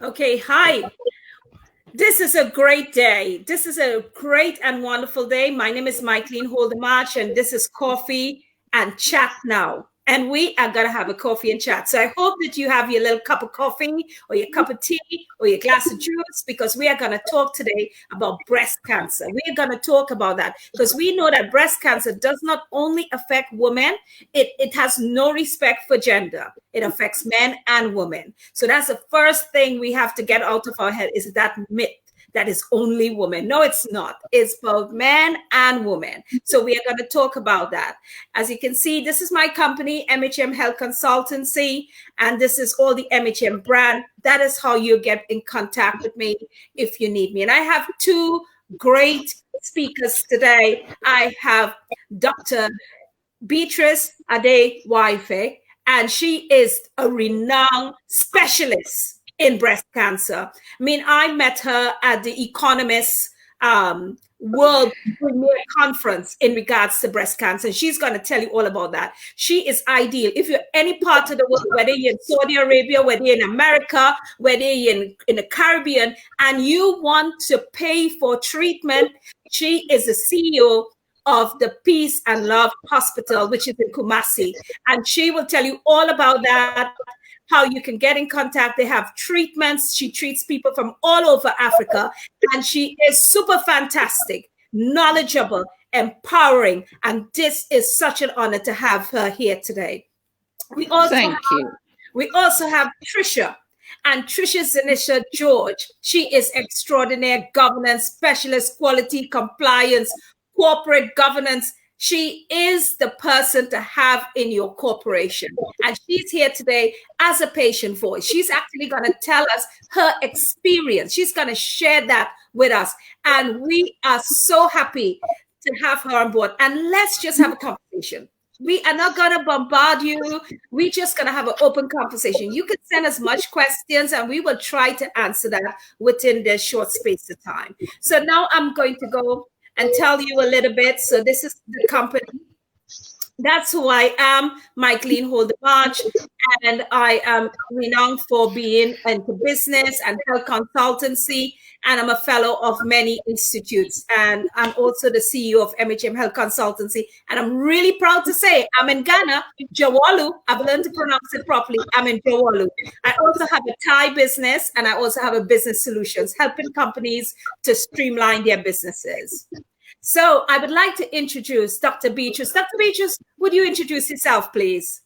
Okay, hi. This is a great day. This is a great and wonderful day. My name is Michaelene March, and this is Coffee and Chat Now. And we are going to have a coffee and chat. So I hope that you have your little cup of coffee or your cup of tea or your glass of juice, because we are going to talk today about breast cancer. We are going to talk about that because we know that breast cancer does not only affect women, it has no respect for gender. It affects men and women. So that's the first thing we have to get out of our head, is that myth that is only women. No, it's not. It's both men and women. So we are going to talk about that. As you can see, this is my company, MHM Health Consultancy, and this is all the MHM brand. That is how you get in contact with me if you need me. And I have two great speakers today. I have Dr. Beatrice Addai-Wiafe, and she is a renowned specialist in breast cancer. I mean, I met her at the Economist World Premier Conference in regards to breast cancer. She's going to tell you all about that. She is ideal. If you're any part of the world, whether you're in Saudi Arabia, whether you're in America, whether you're in the Caribbean, and you want to pay for treatment, she is the CEO of the Peace and Love Hospital, which is in Kumasi. And she will tell you all about that, how you can get in contact. They have treatments. She treats people from all over Africa. And she is super fantastic, knowledgeable, empowering. And this is such an honor to have her here today. We also have Tricia. And Tricia George. She is extraordinary governance specialist, quality compliance, corporate governance. She is the person to have in your corporation. And she's here today as a patient voice. She's actually going to tell us her experience. She's going to share that with us. And we are so happy to have her on board. And let's just have a conversation. We are not going to bombard you. We're just going to have an open conversation. You can send us much questions and we will try to answer that within this short space of time. So now I'm going to go and tell you a little bit. So this is the company. That's who I am, Michaelene March, and I am renowned for being into business and health consultancy, and I'm a fellow of many institutes, and I'm also the CEO of MHM Health Consultancy, and I'm really proud to say I'm in Ghana, Jawalu. I've learned to pronounce it properly. I'm in Jawalu. I also have a Thai business, and I also have a business solutions, helping companies to streamline their businesses. So I would like to introduce Dr. Beatrice. Dr. Beatrice, would you introduce yourself, please?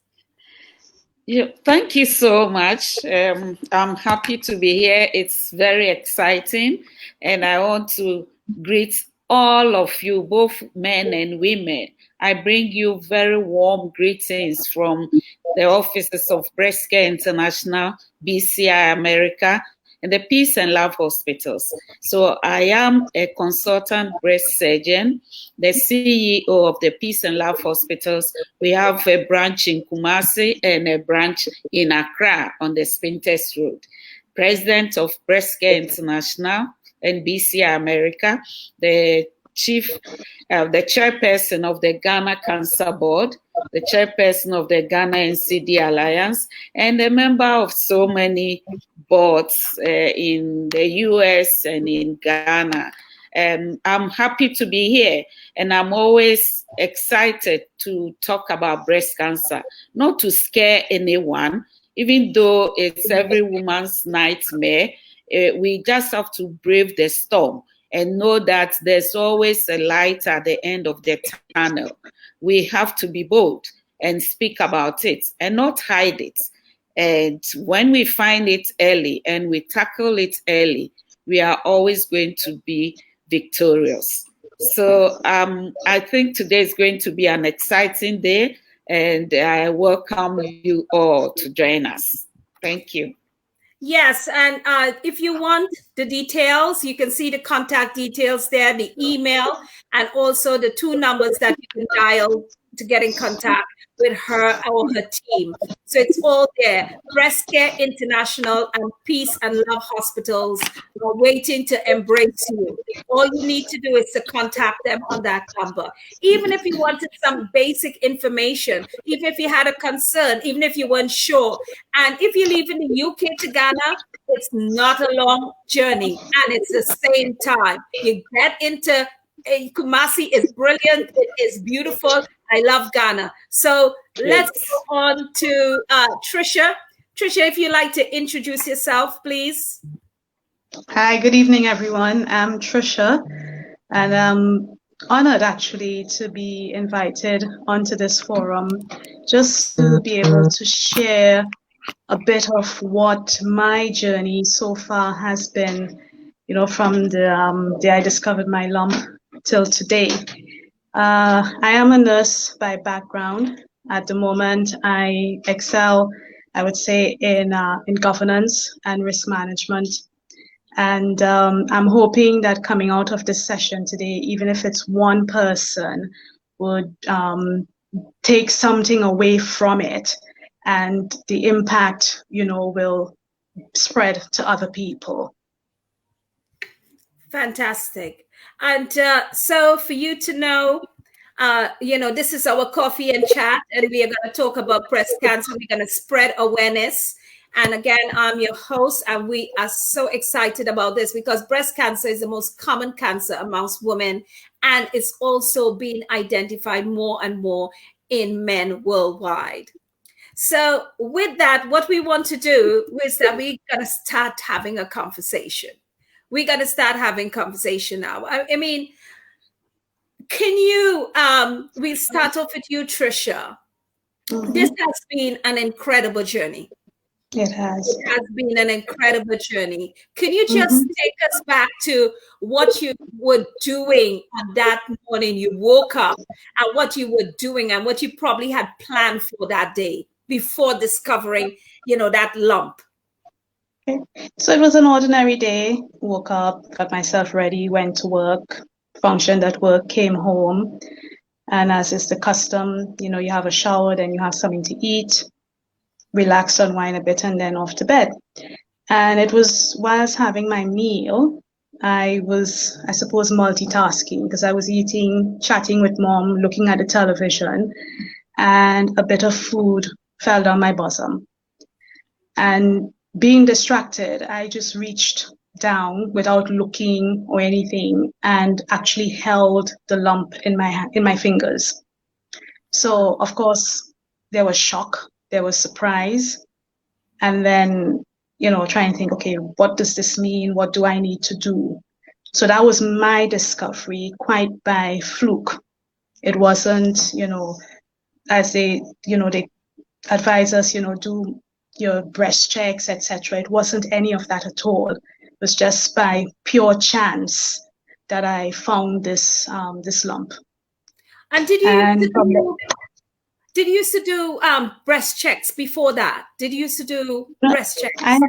Yeah, thank you so much. I'm happy to be here. It's very exciting. And I want to greet all of you, both men and women. I bring you very warm greetings from the offices of Breast Care International, BCI America, and the Peace and Love Hospitals. So I am a consultant breast surgeon, the CEO of the Peace and Love Hospitals. We have a branch in Kumasi and a branch in Accra on the Spintex Road. President of Breast Care International and BCI America, the chairperson of the Ghana Cancer Board, the chairperson of the Ghana NCD Alliance, and a member of so many boards in the US and in Ghana. And I'm happy to be here, and I'm always excited to talk about breast cancer, not to scare anyone, even though it's every woman's nightmare. We just have to brave the storm and know that there's always a light at the end of the tunnel. We have to be bold and speak about it and not hide it. And when we find it early and we tackle it early, we are always going to be victorious. So I think today is going to be an exciting day, and I welcome you all to join us. Thank you. Yes, and if you want the details, you can see the contact details there, the email, and also the two numbers that you can dial to get in contact with her or her team. So it's all there. Breast Care International and Peace and Love Hospitals are waiting to embrace you. All you need to do is to contact them on that number. Even if you wanted some basic information, even if you had a concern, even if you weren't sure. And if you live in the UK to Ghana, it's not a long journey and it's the same time. You get into Kumasi is brilliant. It is beautiful. I love Ghana. So let's go on to Tricia. Tricia, if you'd like to introduce yourself, please. Hi, good evening, everyone. I'm Tricia, and I'm honored actually to be invited onto this forum just to be able to share a bit of what my journey so far has been, you know, from the day I discovered my lump till today. I am a nurse by background. At the moment, I excel, I would say, in governance and risk management. And I'm hoping that coming out of this session today, even if it's one person, would take something away from it, and the impact, you know, will spread to other people. Fantastic. And so for you to know, you know, this is our coffee and chat, and we are going to talk about breast cancer. We're going to spread awareness. And again, I'm your host, and we are so excited about this because breast cancer is the most common cancer amongst women, and it's also being identified more and more in men worldwide. So with that, what we want to do is that we're going to start having a conversation. We're going to start having conversation now. I mean, can you, we'll start off with you, Tricia. Mm-hmm. This has been an incredible journey. It has. It has been an incredible journey. Can you just take us back to what you were doing on that morning you woke up, and what you were doing and what you probably had planned for that day before discovering, you know, that lump? Okay. So it was an ordinary day. Woke up, got myself ready, went to work, functioned at work, came home. And as is the custom, you know, you have a shower, then you have something to eat, relax, unwind a bit, and then off to bed. And it was whilst having my meal, I was, I suppose, multitasking because I was eating, chatting with mom, looking at the television, and a bit of food fell down my bosom. And being distracted, I just reached down without looking or anything and actually held the lump in my fingers. So, of course, there was shock. There was surprise, and then, you know, try and think, okay, what does this mean? What do I need to do? So that was my discovery, quite by fluke. It wasn't, you know, as they, you know, they advise us, you know, do your breast checks, etc. It wasn't any of that at all. It was just by pure chance that I found this this lump. And did you used to do breast checks before that? Did you used to do breast checks? I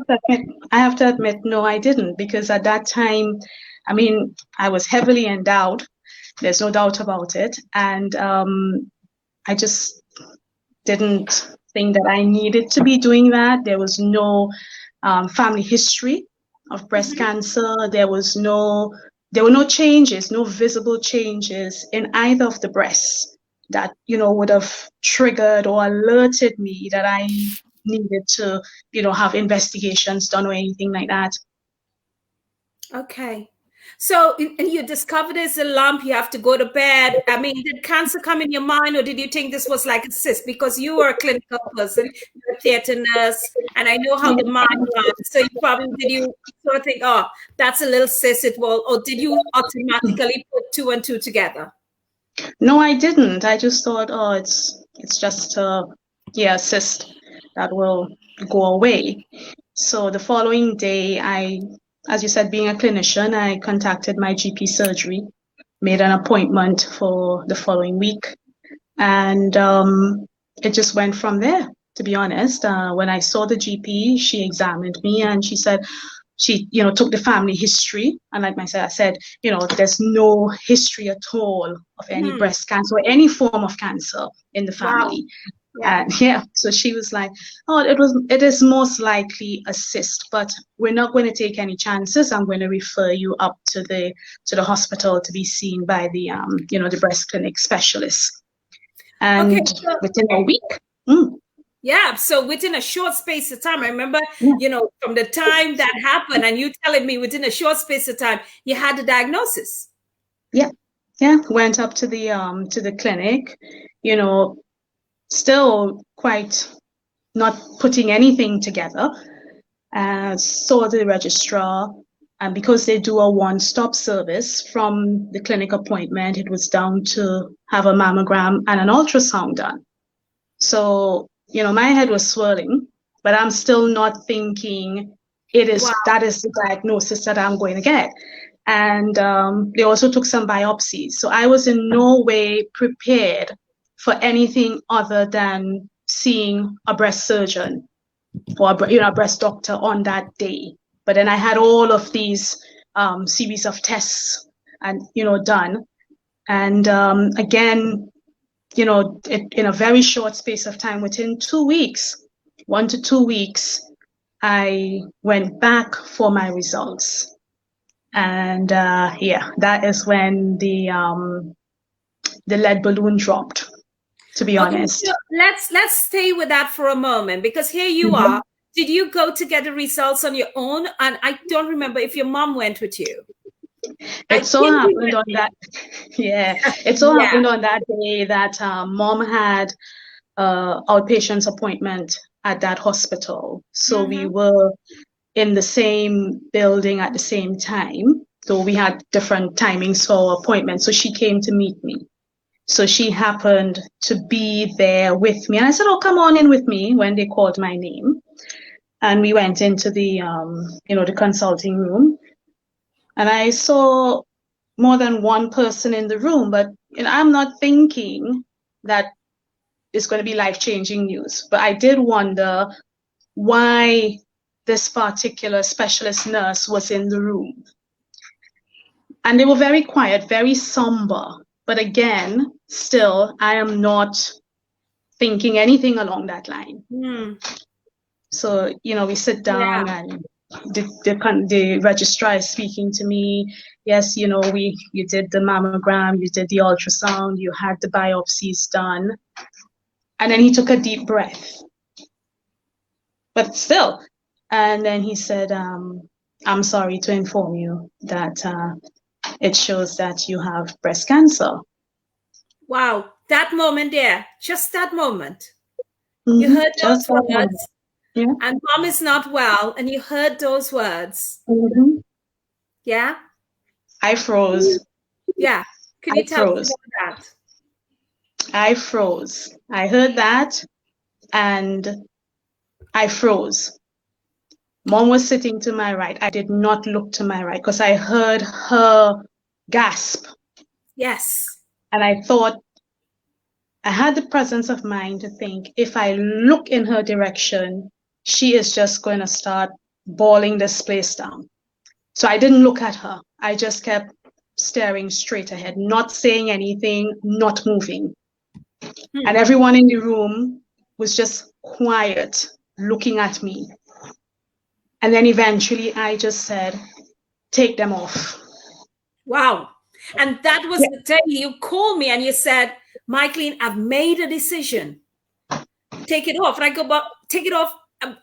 have to admit, no, I didn't, because at that time, I mean, I was heavily endowed. There's no doubt about it. And I just didn't think that I needed to be doing that. There was no family history of breast cancer. There were no changes, no visible changes in either of the breasts that, you know, would have triggered or alerted me that I needed to, you know, have investigations done or anything like that. Okay. So and you discovered there's a lump, you have to go to bed. I mean, did cancer come in your mind, or did you think this was like a cyst? Because you were a clinical person, you're a theater nurse, and I know how the mind runs. So did you sort of think, oh, that's a little cyst, it will, or did you automatically put two and two together? No, I didn't. I just thought, oh, it's just a cyst that will go away. So the following day, as you said, being a clinician, I contacted my GP surgery, made an appointment for the following week, and it just went from there, to be honest. When I saw the GP, she examined me and she said, she, took the family history. And like I said, there's no history at all of any breast cancer or any form of cancer in the Wow. family. Yeah. And so she was like, oh, it is most likely a cyst, but we're not going to take any chances. I'm going to refer you up to the hospital to be seen by the the breast clinic specialist. And Okay, so, within a week. Yeah, so within a short space of time, I remember, from the time that happened, and you telling me within a short space of time, you had the diagnosis. Yeah, went up to the clinic, still quite not putting anything together. Saw the registrar, and because they do a one-stop service from the clinic appointment, it was down to have a mammogram and an ultrasound done. So, my head was swirling, but I'm still not thinking that is the diagnosis that I'm going to get. And they also took some biopsies. So I was in no way prepared for anything other than seeing a breast surgeon or a breast doctor on that day. But then I had all of these series of tests and done. And again, in a very short space of time, within 2 weeks, 1 to 2 weeks, I went back for my results. And that is when the lead balloon dropped, to be honest. So let's stay with that for a moment, because here you are. Did you go to get the results on your own? And I don't remember if your mom went with you. It so happened on that. It so happened on that day that mom had outpatient's appointment at that hospital. So we were in the same building at the same time, though we had different timings for our appointments. So she came to meet me. So she happened to be there with me. And I said, oh, come on in with me when they called my name. And we went into the, the consulting room. And I saw more than one person in the room, but I'm not thinking that it's going to be life-changing news. But I did wonder why this particular specialist nurse was in the room. And they were very quiet, very somber. But again, still, I am not thinking anything along that line. So, we sit down and the registrar is speaking to me. Yes, you did the mammogram, you did the ultrasound, you had the biopsies done. And then he took a deep breath. But still, and then he said, I'm sorry to inform you that it shows that you have breast cancer. Wow, that moment there, just that moment. You heard those words. Yeah. And mom is not well, and you heard those words. Yeah? I froze. Yeah. Can you tell me about that? I froze. I heard that and I froze. Mom was sitting to my right. I did not look to my right because I heard her gasp. Yes. And I thought, I had the presence of mind to think, if I look in her direction, she is just going to start bawling this place down. So I didn't look at her. I just kept staring straight ahead, not saying anything, not moving. And everyone in the room was just quiet, looking at me. And then eventually I just said, take them off. Wow. And that was the day you called me and you said, Michaelene, I've made a decision. Take it off. And I go, but take it off.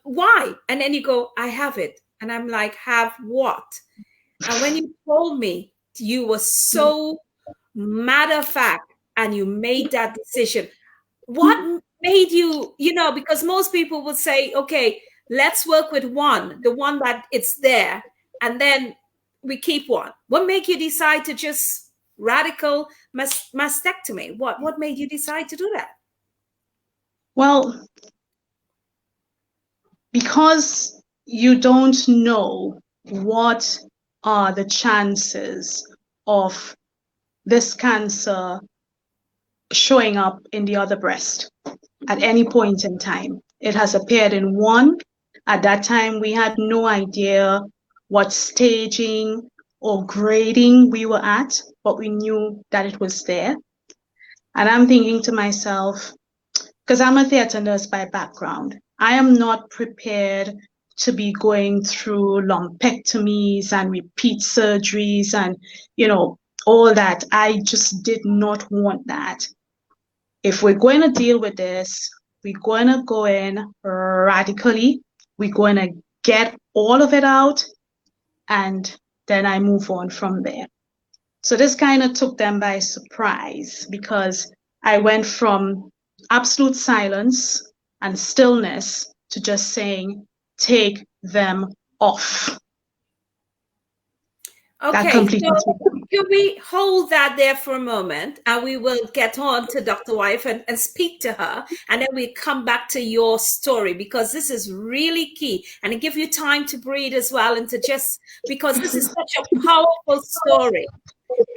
Why? And then you go, I have it. And I'm like, have what? And when you told me, you were so matter of fact, and you made that decision. What made you, because most people would say, okay, let's work with the one that it's there, and then we keep one. What made you decide to just radical mastectomy? What made you decide to do that? Well, because you don't know what are the chances of this cancer showing up in the other breast at any point in time. It has appeared in one. At that time, we had no idea what staging or grading we were at, but we knew that it was there. And I'm thinking to myself, because I'm a theater nurse by background, I am not prepared to be going through lumpectomies and repeat surgeries and, all that. I just did not want that. If we're going to deal with this, we're going to go in radically. We're going to get all of it out, and then I move on from there. So this kind of took them by surprise, because I went from absolute silence and stillness to just saying, take them off. Okay, so can we hold that there for a moment, and we will get on to Dr. Wiafe and speak to her, and then we come back to your story, because this is really key, and it gives you time to breathe as well, and to just, because this is such a powerful story.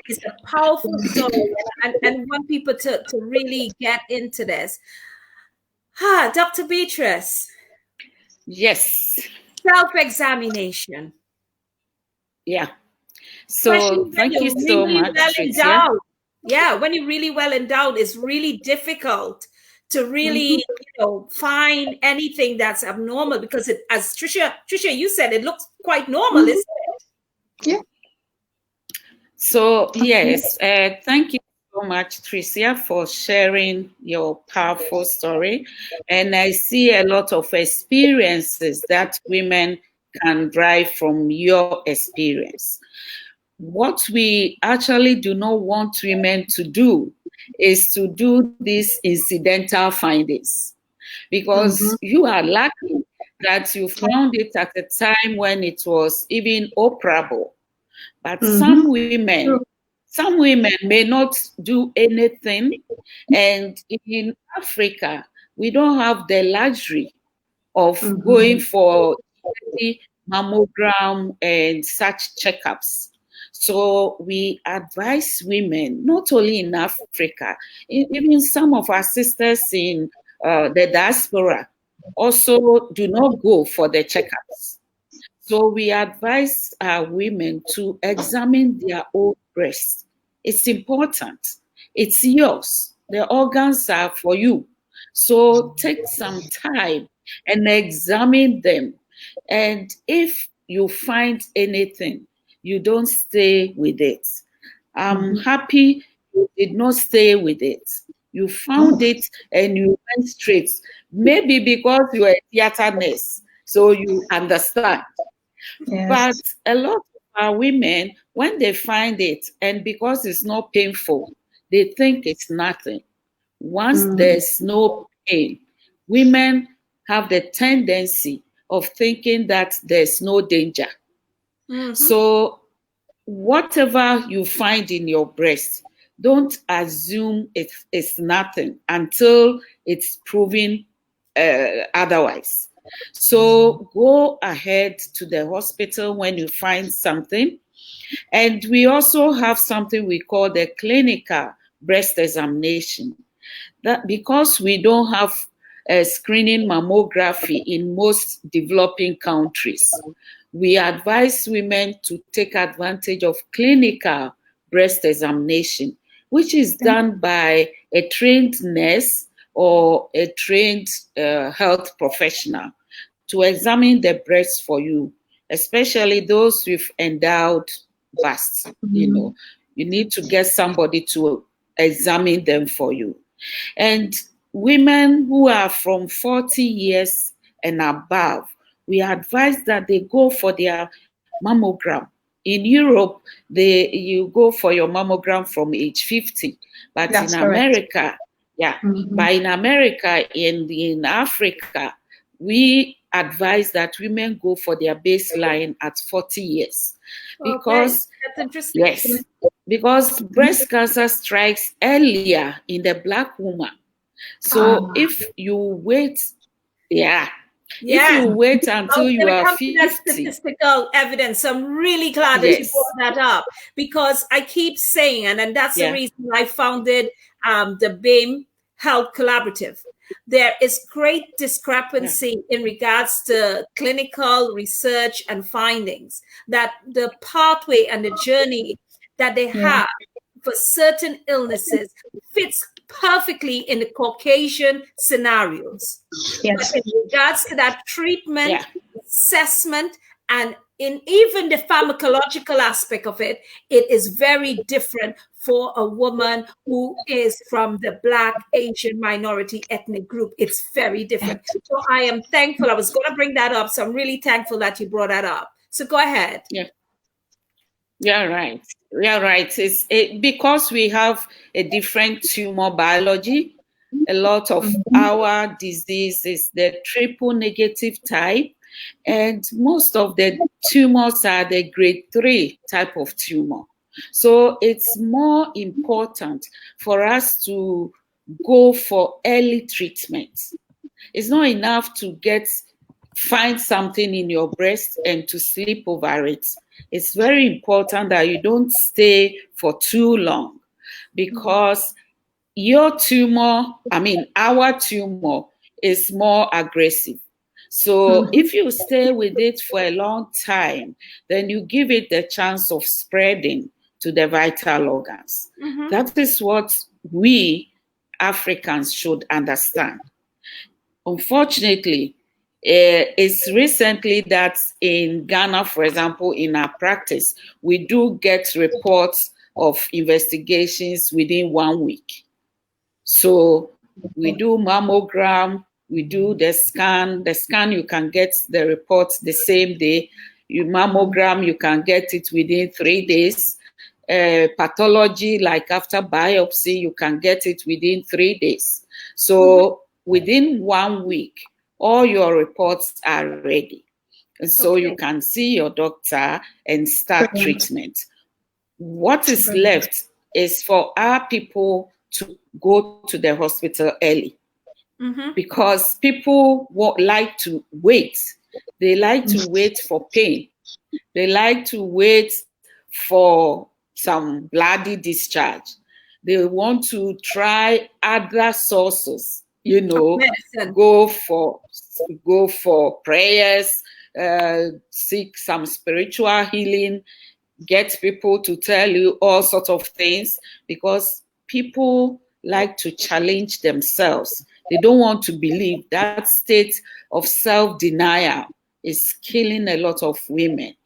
It's a powerful story, and want people to really get into this. Dr. Beatrice. Yes. Self-examination. Yeah. So thank you so much, Tricia. Yeah, when you're really well endowed, it's really difficult to really, find anything that's abnormal, because it, as Tricia, you said, it looks quite normal, isn't it? Yeah. So yes, thank you so much, Tricia, for sharing your powerful story. And I see a lot of experiences that women can derive from your experience. What we actually do not want women to do is to do these incidental findings, because you are lucky that you found it at a time when it was even operable. But some women may not do anything. And in Africa, we don't have the luxury of going for mammogram and such checkups. So we advise women, not only in Africa, even some of our sisters in the diaspora also do not go for the checkups. So we advise our women to examine their own breasts. It's important. It's yours. The organs are for you. So take some time and examine them. And if you find anything, you don't stay with it. I'm happy you did not stay with it. You found it and you went straight. Maybe because you are a theater nurse, so you understand. Yes. But a lot of our women, when they find it, and because it's not painful, they think it's nothing. Once there's no pain, women have the tendency of thinking that there's no danger. So whatever you find in your breast, don't assume it's nothing until it's proven otherwise. So go ahead to the hospital when you find something. And we also have something we call the clinical breast examination. That because we don't have a screening mammography in most developing countries, we advise women to take advantage of clinical breast examination, which is done by a trained nurse or a trained health professional to examine the breasts for you, especially those with endowed busts. You need to get somebody to examine them for you. And women who are from 40 years and above, we advise that they go for their mammogram. In Europe, you go for your mammogram from age 50, but That's in correct. America, but in America, in Africa, we advise that women go for their baseline at 40 years. Because that's interesting. Yes, because breast cancer strikes earlier in the Black woman. So if you wait, if you wait until you are 50. Statistical evidence. So I'm really glad that you brought that up, because I keep saying, and that's the reason I founded the BAME Health Collaborative. there is great discrepancy in regards to clinical research and findings, that the pathway and the journey that they have for certain illnesses fits perfectly in the Caucasian scenarios. Yes. But in regards to that treatment, assessment, and in even the pharmacological aspect of it, it is very different for a woman who is from the Black, Asian minority ethnic group. It's very different. So I am thankful. I was going to bring that up. So I'm really thankful that you brought that up. So go ahead. Yeah. You're right. You're right. Because we have a different tumor biology. A lot of our disease is the triple negative type, and most of the tumors are the grade 3 type of tumor. So it's more important for us to go for early treatment. It's not enough to find something in your breast and to sleep over it. It's very important that you don't stay for too long, because our tumor is more aggressive. So if you stay with it for a long time, then you give it the chance of spreading to the vital organs. That is what we Africans should understand. Unfortunately, it's recently that in Ghana, for example, in our practice, we do get reports of investigations within 1 week. So we do mammogram, we do the scan. The scan, you can get the report the same day. Mammogram, you can get it within 3 days. Pathology, like after biopsy, you can get it within 3 days. So within 1 week, all your reports are ready. And so you can see your doctor and start treatment. What is left is for our people to go to the hospital early, because people like to wait. They like to wait for pain. They like to wait for some bloody discharge. They want to try other sources, go for prayers, seek some spiritual healing, get people to tell you all sorts of things, because people like to challenge themselves. They don't want to believe. That state of self-denial is killing a lot of women.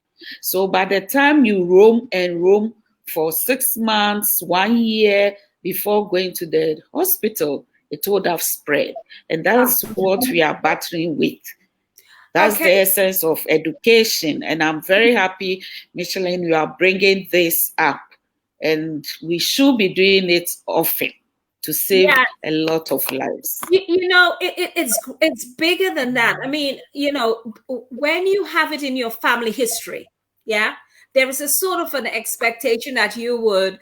So by the time you roam for 6 months, 1 year before going to the hospital, it would have spread. And that's what we are battling with. That's the essence of education. And I'm very happy, Michaelene, you are bringing this up. And we should be doing it often to save a lot of lives. It's bigger than that. I mean, when you have it in your family history, there is a sort of an expectation that you would,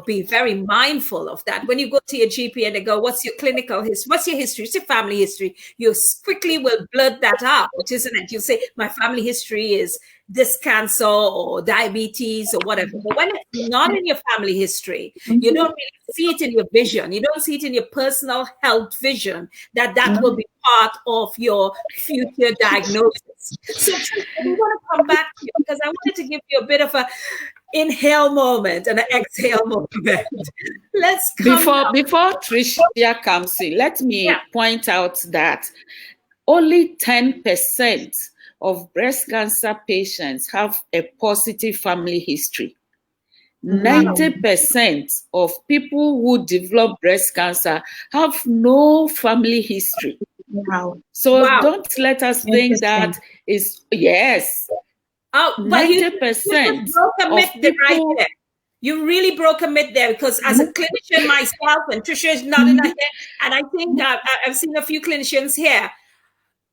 be very mindful of that. When you go to your GP and they go, what's your clinical history? What's your history? It's your family history. You quickly will blurt that out, isn't it? You say, my family history is this cancer or diabetes or whatever. But when it's not in your family history, you don't really see it in your vision. You don't see it in your personal health vision that will be part of your future diagnosis. So we want to come back to you because I wanted to give you a bit of a inhale moment and an exhale moment. Let's come before Tricia comes in, let me point out that only 10% of breast cancer patients have a positive family history. 90% of people who develop breast cancer have no family history. So don't let us think that is Oh, but 90% of people. You really broke a myth there, because as a clinician myself, and Tricia is nodding her head, and I think I've seen a few clinicians here.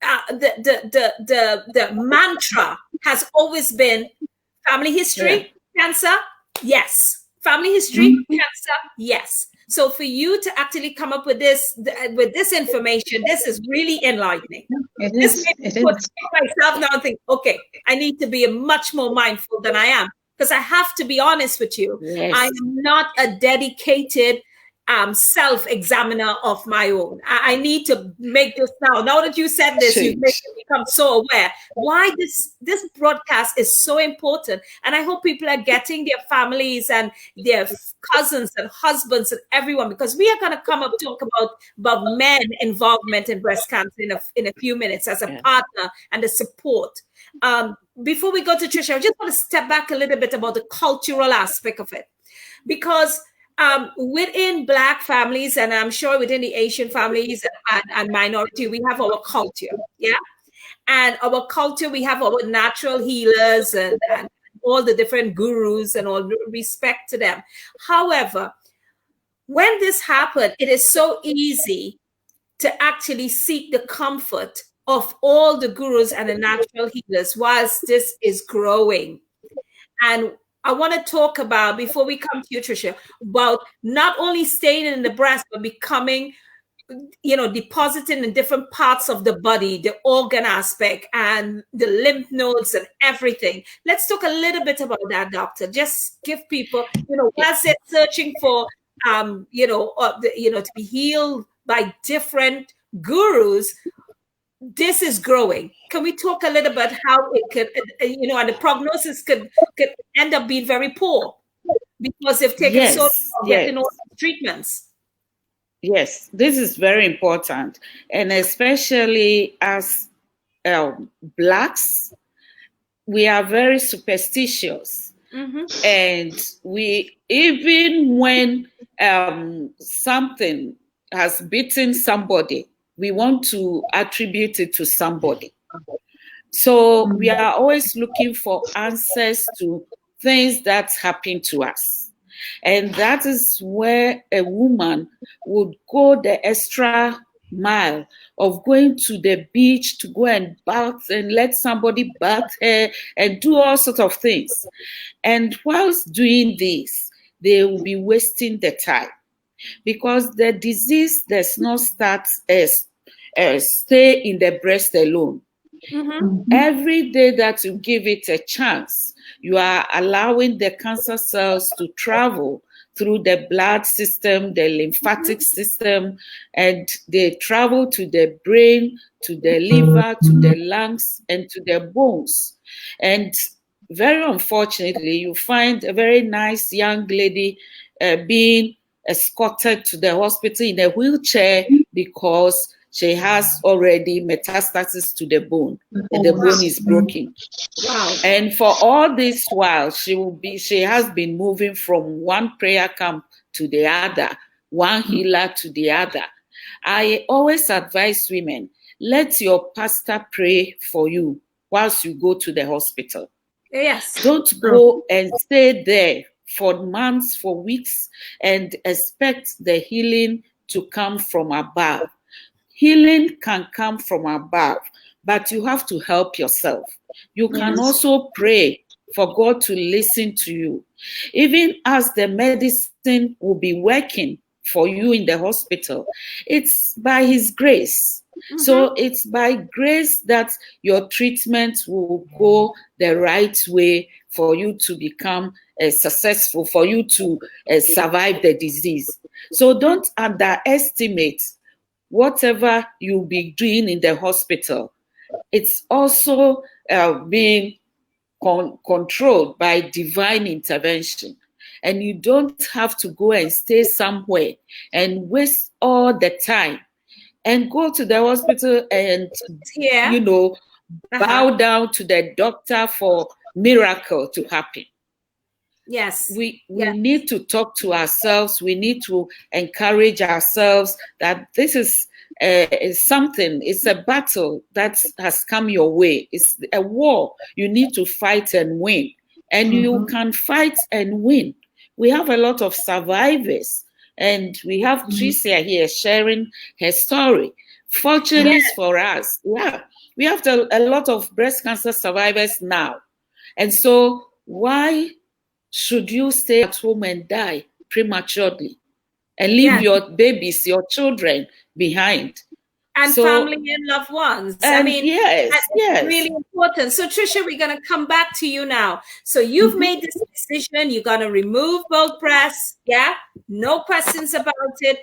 The mantra has always been family history, cancer, yes. Family history, cancer, yes. So for you to actually come up with this information, this is really enlightening. It is. Myself now think, okay, I need to be much more mindful than I am, because I have to be honest with you. Yes. I am not a dedicated self-examiner of my own. I need to make this now. Now that you said this, you've made me become so aware why this broadcast is so important. And I hope people are getting their families and their cousins and husbands and everyone, because we are going to come up talk about men involvement in breast cancer in a few minutes as a partner and the support. Before we go to Tricia, I just want to step back a little bit about the cultural aspect of it, because within Black families, and I'm sure within the Asian families and minority, we have our culture, and our culture, we have our natural healers and all the different gurus and all respect to them. However, when this happened, it is so easy to actually seek the comfort of all the gurus and the natural healers whilst this is growing. And I want to talk about, before we come to you, Tricia, about not only staying in the breast, but becoming, depositing in different parts of the body, the organ aspect and the lymph nodes and everything. Let's talk a little bit about that, doctor. Just give people, whilst they're searching for, to be healed by different gurus, this is growing. Can we talk a little bit how it could, and the prognosis could end up being very poor because they've taken so long getting all the treatments? Yes, this is very important, and especially as Blacks, we are very superstitious, and we, even when something has beaten somebody, we want to attribute it to somebody. So we are always looking for answers to things that happen to us. And that is where a woman would go the extra mile of going to the beach to go and bath and let somebody bath her and do all sorts of things. And whilst doing this, they will be wasting the time, because the disease does not start stay in the breast alone. Every day that you give it a chance, you are allowing the cancer cells to travel through the blood system, the lymphatic system, and they travel to the brain, to the liver, to the lungs, and to the bones. And very unfortunately, you find a very nice young lady being escorted to the hospital in a wheelchair because she has already metastasis to the bone, and the bone is broken. Wow. And for all this while, she has been moving from one prayer camp to the other, one healer to the other. I always advise women, let your pastor pray for you whilst you go to the hospital. Yes. Don't go and stay there for months, for weeks, and expect the healing to come from above. Healing can come from above, but you have to help yourself. You can also pray for God to listen to you. Even as the medicine will be working for you in the hospital, it's by His grace. So it's by grace that your treatment will go the right way for you to become successful, for you to survive the disease. So don't underestimate whatever you'll be doing in the hospital. It's also being controlled by divine intervention. And you don't have to go and stay somewhere and waste all the time and go to the hospital and, bow down to the doctor for miracle to happen. Yes. We need to talk to ourselves. We need to encourage ourselves that this is something. It's a battle that has come your way. It's a war. You need to fight and win. And you can fight and win. We have a lot of survivors. And we have Tricia here sharing her story. Fortunately for us, we have a lot of breast cancer survivors now. And so why should you stay at home and die prematurely and leave your babies, your children behind? And So, family and loved ones. I and mean, yes, that's yes. really important. So, Tricia, we're going to come back to you now. So, you've made this decision. You're going to remove both breasts. Yeah. No questions about it.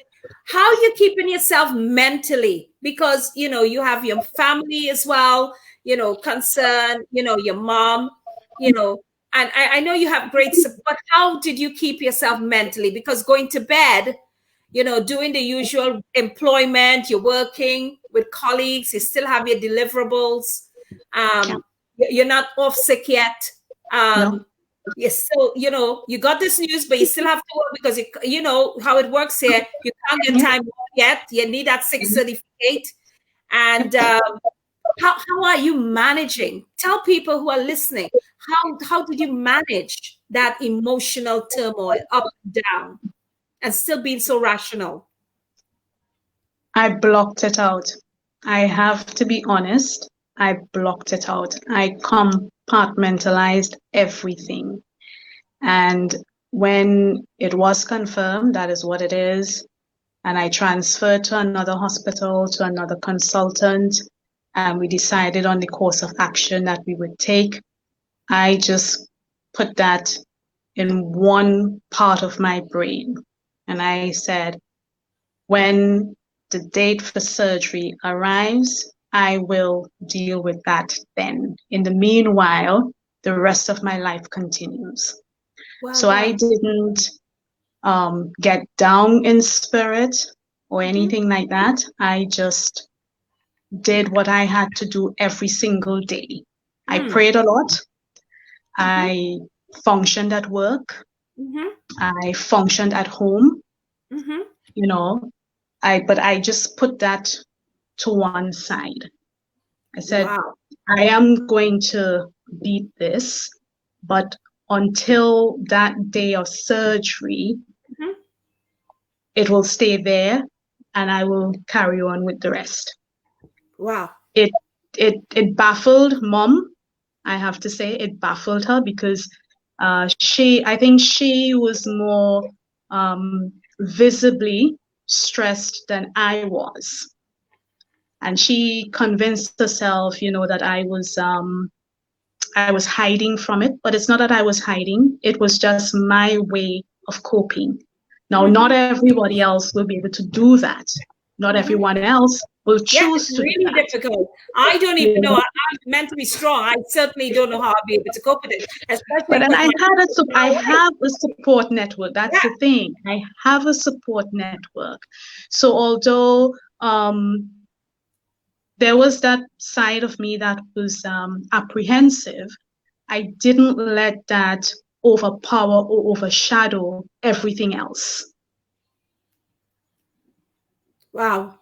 How are you keeping yourself mentally? Because, you have your family as well, concern, your mom, and I know you have great support. How did you keep yourself mentally? Because going to bed, doing the usual employment, you're working with colleagues, you still have your deliverables. You're not off sick yet. No. Yes, so you got this news, but you still have to work because you know how it works here. You can't get time off yet. You need that 6 certificate. And how are you managing? Tell people who are listening, how did you manage that emotional turmoil up and down and still being so rational? I blocked it out. I have to be honest. I blocked it out. I compartmentalized everything. And when it was confirmed that is what it is, and I transferred to another hospital, to another consultant, and we decided on the course of action that we would take, I just put that in one part of my brain. And I said, when the date for surgery arrives, I will deal with that then. In the meanwhile, the rest of my life continues. Wow, so I didn't get down in spirit or anything like that. I just did what I had to do every single day. I prayed a lot. I functioned at work. I functioned at home. But I just put that to one side. I said, wow. I am going to beat this, but until that day of surgery, it will stay there and I will carry on with the rest. Wow. It baffled Mom. I have to say it baffled her because I think she was more visibly stressed than I was. And she convinced herself, that I was hiding from it, but it's not that I was hiding. It was just my way of coping. Now, not everybody else will be able to do that. Not everyone else will choose to do that. It's really difficult. I don't even know. I'm mentally strong. I certainly don't know how I'll be able to cope with it. Especially but then I have a support network. That's the thing. I have a support network. So although there was that side of me that was apprehensive, I didn't let that overpower or overshadow everything else. Wow.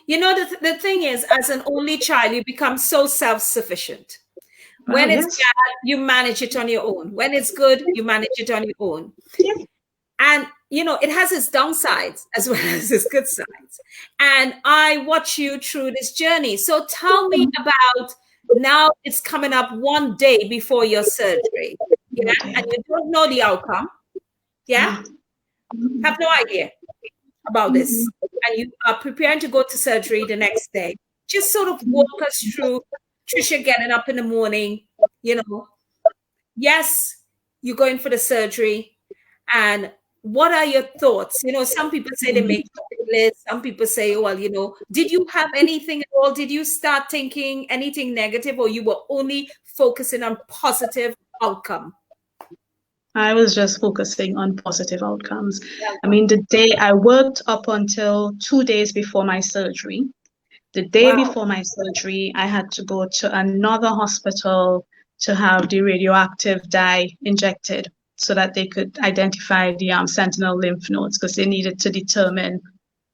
The thing is, as an only child, you become so self-sufficient. When it's bad, you manage it on your own. When it's good, you manage it on your own. Yeah. And, it has its downsides as well as its good sides. And I watch you through this journey. So tell me about, now it's coming up one day before your surgery. Yeah. Okay. And you don't know the outcome. Yeah. Have no idea about this. And you are preparing to go to surgery the next day. Just sort of walk us through Tricia getting up in the morning, yes, you're going for the surgery. And what are your thoughts? Some people say they make a list. Some people say, well, did you have anything at all? Did you start thinking anything negative, or you were only focusing on positive outcome? I was just focusing on positive outcomes. I mean, the day I worked up until 2 days before my surgery. The day before my surgery, I had to go to another hospital to have the radioactive dye injected so that they could identify the sentinel lymph nodes, because they needed to determine,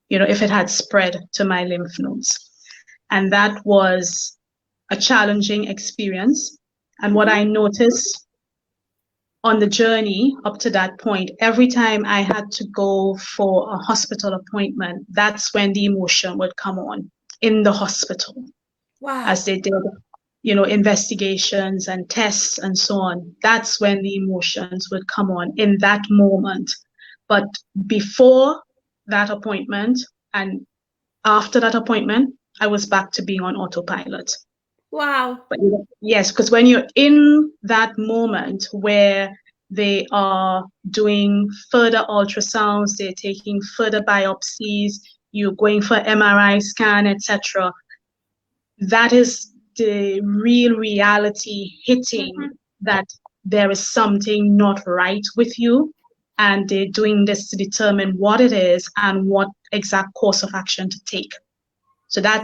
if it had spread to my lymph nodes. And that was a challenging experience. And what I noticed on the journey up to that point, every time I had to go for a hospital appointment, that's when the emotion would come on in the hospital. Wow. As they did, investigations and tests and so on. That's when the emotions would come on in that moment. But before that appointment and after that appointment, I was back to being on autopilot. Wow. But yes, because when you're in that moment where they are doing further ultrasounds, they're taking further biopsies, you're going for MRI scan, etc., that is the real reality hitting that there is something not right with you. And they're doing this to determine what it is and what exact course of action to take. So that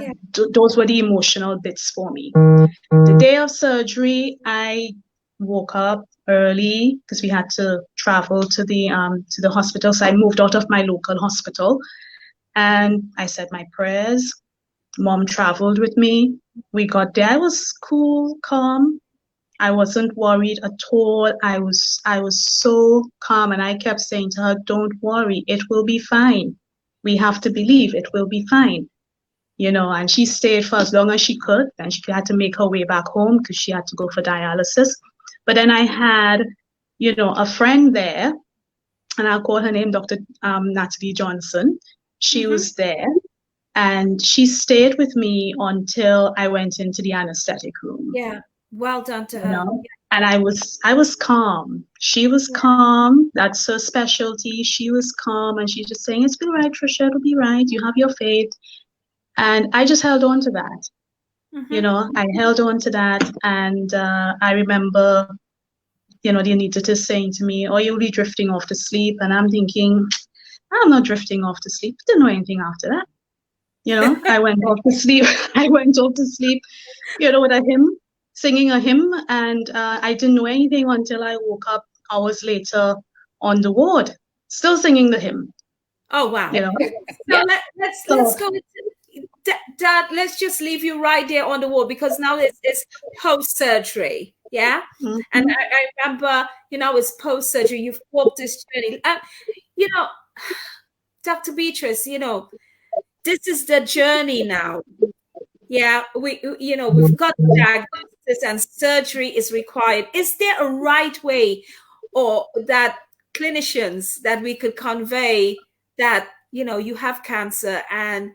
those were the emotional bits for me. The day of surgery, I woke up early because we had to travel to the hospital. So I moved out of my local hospital, and I said my prayers. Mom traveled with me. We got there. I was cool, calm. I wasn't worried at all. I was so calm, and I kept saying to her, "Don't worry, it will be fine. We have to believe it will be fine." And she stayed for as long as she could. Then she had to make her way back home because she had to go for dialysis. But then I had, a friend there, and I'll call her name Dr. Natalie Johnson. She was there, and she stayed with me until I went into the anesthetic room. Yeah, well done to her. And I was calm. She was calm. That's her specialty. She was calm, and she's just saying, "It's be right, Tricia. It'll be right. You have your faith." And I just held on to that. I held on to that. And I remember, the anesthetist saying to me, "Oh, you'll be drifting off to sleep." And I'm thinking, I'm not drifting off to sleep. I didn't know anything after that. I went off to sleep. I went off to sleep, with a hymn, singing a hymn. And I didn't know anything until I woke up hours later on the ward, still singing the hymn. Oh, wow. So let's go into Dad, let's just leave you right there on the wall, because now it's post-surgery. Yeah. And I remember, it's post-surgery. You've walked this journey. Dr. Beatrice, this is the journey now. Yeah. We've got the diagnosis and surgery is required. Is there a right way, or that clinicians that we could convey that, you have cancer and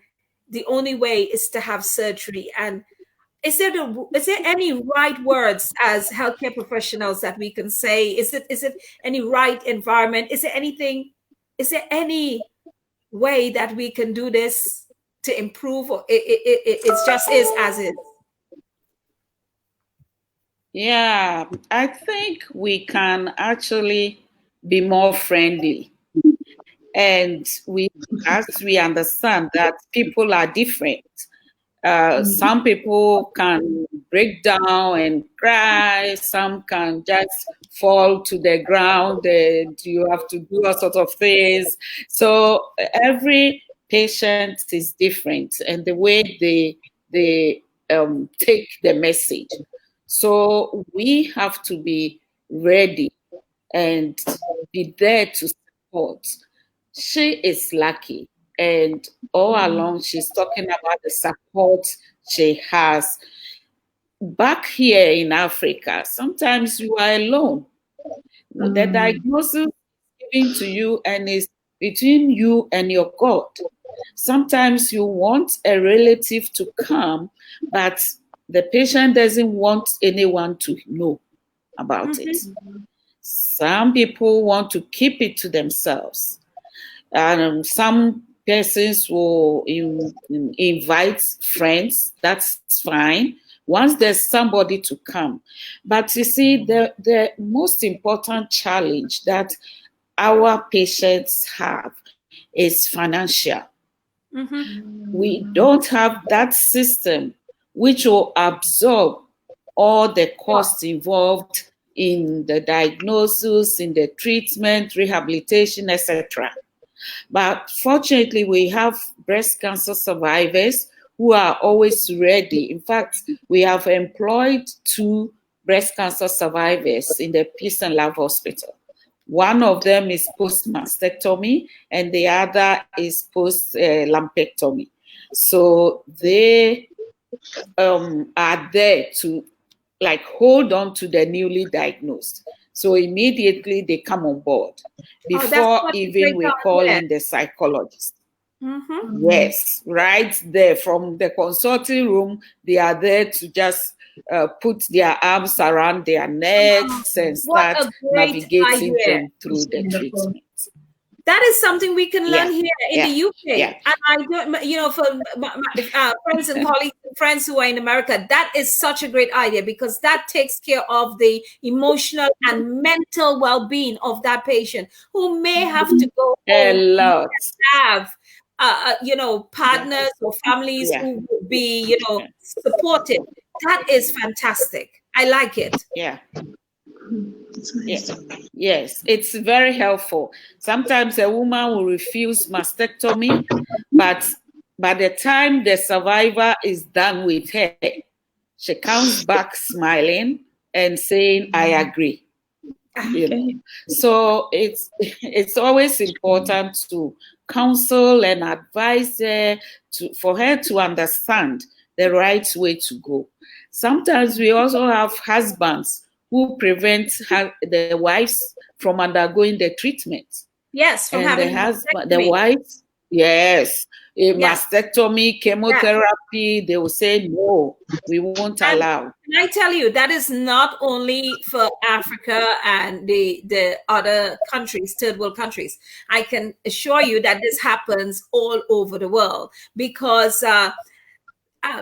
the only way is to have surgery? And is there any right words as healthcare professionals that we can say? Is it any right environment? Is there any way that we can do this to improve, or it just is as is? Yeah, I think we can actually be more friendly. And as we understand that people are different. Some people can break down and cry. Some can just fall to the ground, and you have to do all sorts of things. So every patient is different, and the way they take the message. So we have to be ready and be there to support. She is lucky, and all along she's talking about the support she has. Back here in Africa, sometimes you are alone. The diagnosis is given to you and is between you and your God. Sometimes you want a relative to come, but the patient doesn't want anyone to know about it. Some people want to keep it to themselves. And some persons will invite friends. That's fine, once there's somebody to come. But you see, the most important challenge that our patients have is financial. We don't have that system which will absorb all the costs involved in the diagnosis, in the treatment, rehabilitation, etc. But fortunately, we have breast cancer survivors who are always ready. In fact, we have employed 2 breast cancer survivors in the Peace and Love Hospital. One of them is post-mastectomy, and the other is post-lumpectomy. So they are there to hold on to the newly diagnosed. So immediately they come on board before even we call in the psychologist. Yes, right there from the consulting room, they are there to just put their arms around their necks and What start a great navigating idea. them through the treatment. That is something we can learn Yeah, here in the yeah, yeah. UK. And I do, for my friends and colleagues and friends who are in America, that is such a great idea because that takes care of the emotional and mental well-being of that patient who may have to go A home lot. and have, partners or families Yeah, who would be, supportive. That is fantastic. I like it. yeah. Yes, it's very helpful. Sometimes a woman will refuse mastectomy, but by the time the survivor is done with her, she comes back smiling and saying, "I agree." So it's always important to counsel and advise her for her to understand the right way to go. Sometimes we also have husbands who prevent the wives from undergoing the treatment. Yes, from And having the wives, yes, a yes. mastectomy, chemotherapy, they will say, no, we won't And allow. can I tell you, that is not only for Africa and the other countries, third world countries. I can assure you that this happens all over the world because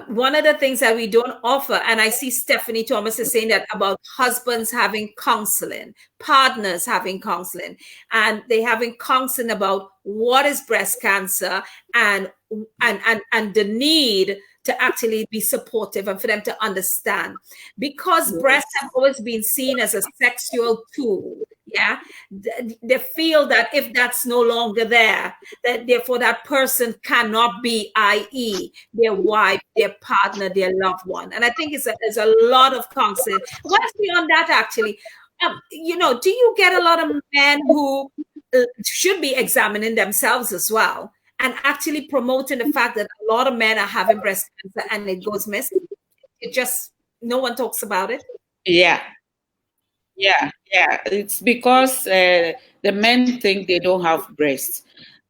one of the things that we don't offer, and I see Stephanie Thomas is saying that about husbands having counseling, partners having counseling, and they having counseling about what is breast cancer and the need to actually be supportive and for them to understand, because breasts have always been seen as a sexual tool. Yeah, they feel that if that's no longer there, that therefore that person cannot be, i.e., their wife, their partner, their loved one. And I think it's a lot of counseling. What's beyond that, actually? Do you get a lot of men who should be examining themselves as well and actually promoting the fact that a lot of men are having breast cancer and it goes missing? It just, no one talks about it. Yeah, yeah. It's because the men think they don't have breasts.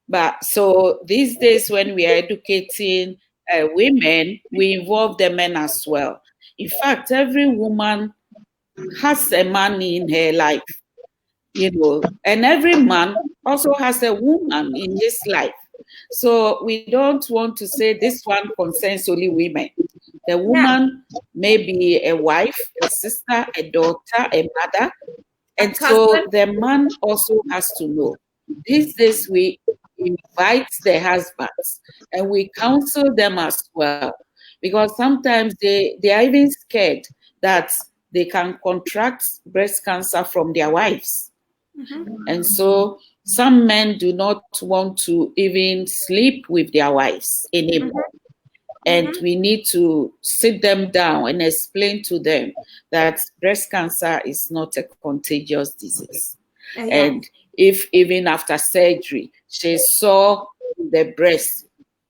But so these days, when we are educating women, we involve the men as well. In fact, every woman has a man in her life, and every man also has a woman in his life. So we don't want to say this one concerns only women. The woman may be a wife, a sister, a daughter, a mother. And so the man also has to know. These days we invite the husbands and we counsel them as well. Because sometimes they are even scared that they can contract breast cancer from their wives. And so some men do not want to even sleep with their wives anymore. And we need to sit them down and explain to them that breast cancer is not a contagious disease. And if even after surgery, she saw the breast,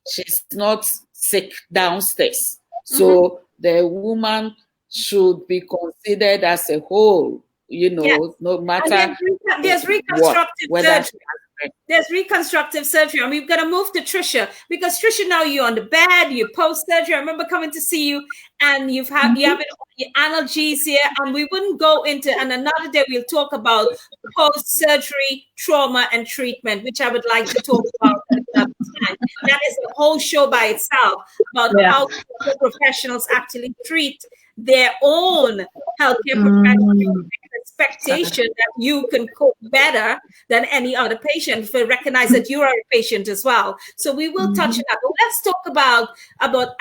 she's not sick downstairs. So the woman should be considered as a whole, no matter there's reconstructive whether surgery. There's reconstructive surgery, and we've got to move to Tricia because Tricia, now you're on the bed, you post surgery. I remember coming to see you, and you have your analgesia, and we wouldn't go into. And another day we'll talk about post surgery trauma and treatment, which I would like to talk about at another time. That is a whole show by itself about how professionals actually treat their own healthcare professionals. Expectation that you can cope better than any other patient, if we recognize that you are a patient as well. So we will touch on that. But let's talk about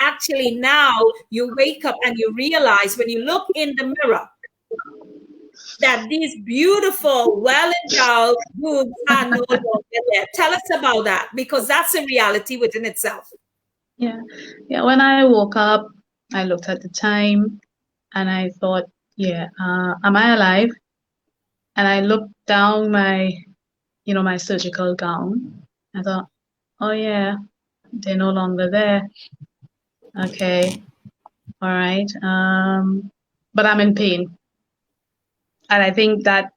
actually now you wake up and you realize when you look in the mirror that these beautiful, well-endowed boobs are no longer there. Tell us about that, because that's a reality within itself. Yeah. When I woke up, I looked at the time and I thought, am I alive? And I looked down my surgical gown. I thought, oh yeah, they're no longer there. Okay, all right. But I'm in pain. And I think that,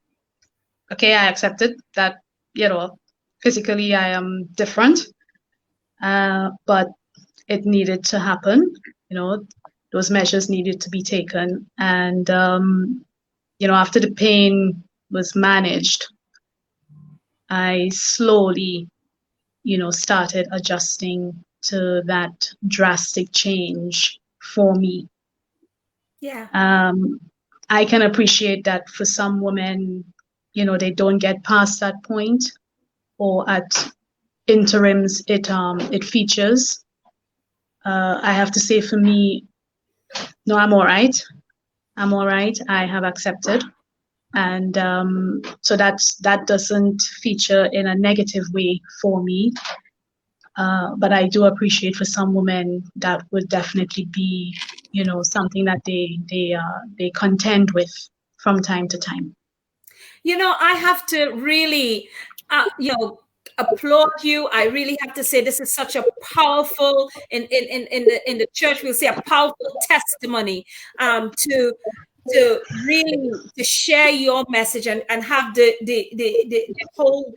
I accepted that, physically I am different. but it needed to happen. Those measures needed to be taken. And, after the pain was managed, I slowly, started adjusting to that drastic change for me. Yeah. I can appreciate that for some women, they don't get past that point, or at interims, it features. I have to say, for me, no, I'm all right. I'm all right. I have accepted. And so that doesn't feature in a negative way for me. But I do appreciate for some women that would definitely be, something that they contend with from time to time. I have to really, applaud you. I really have to say this is such a powerful, in the church we'll say a powerful testimony, to really to share your message and have the whole,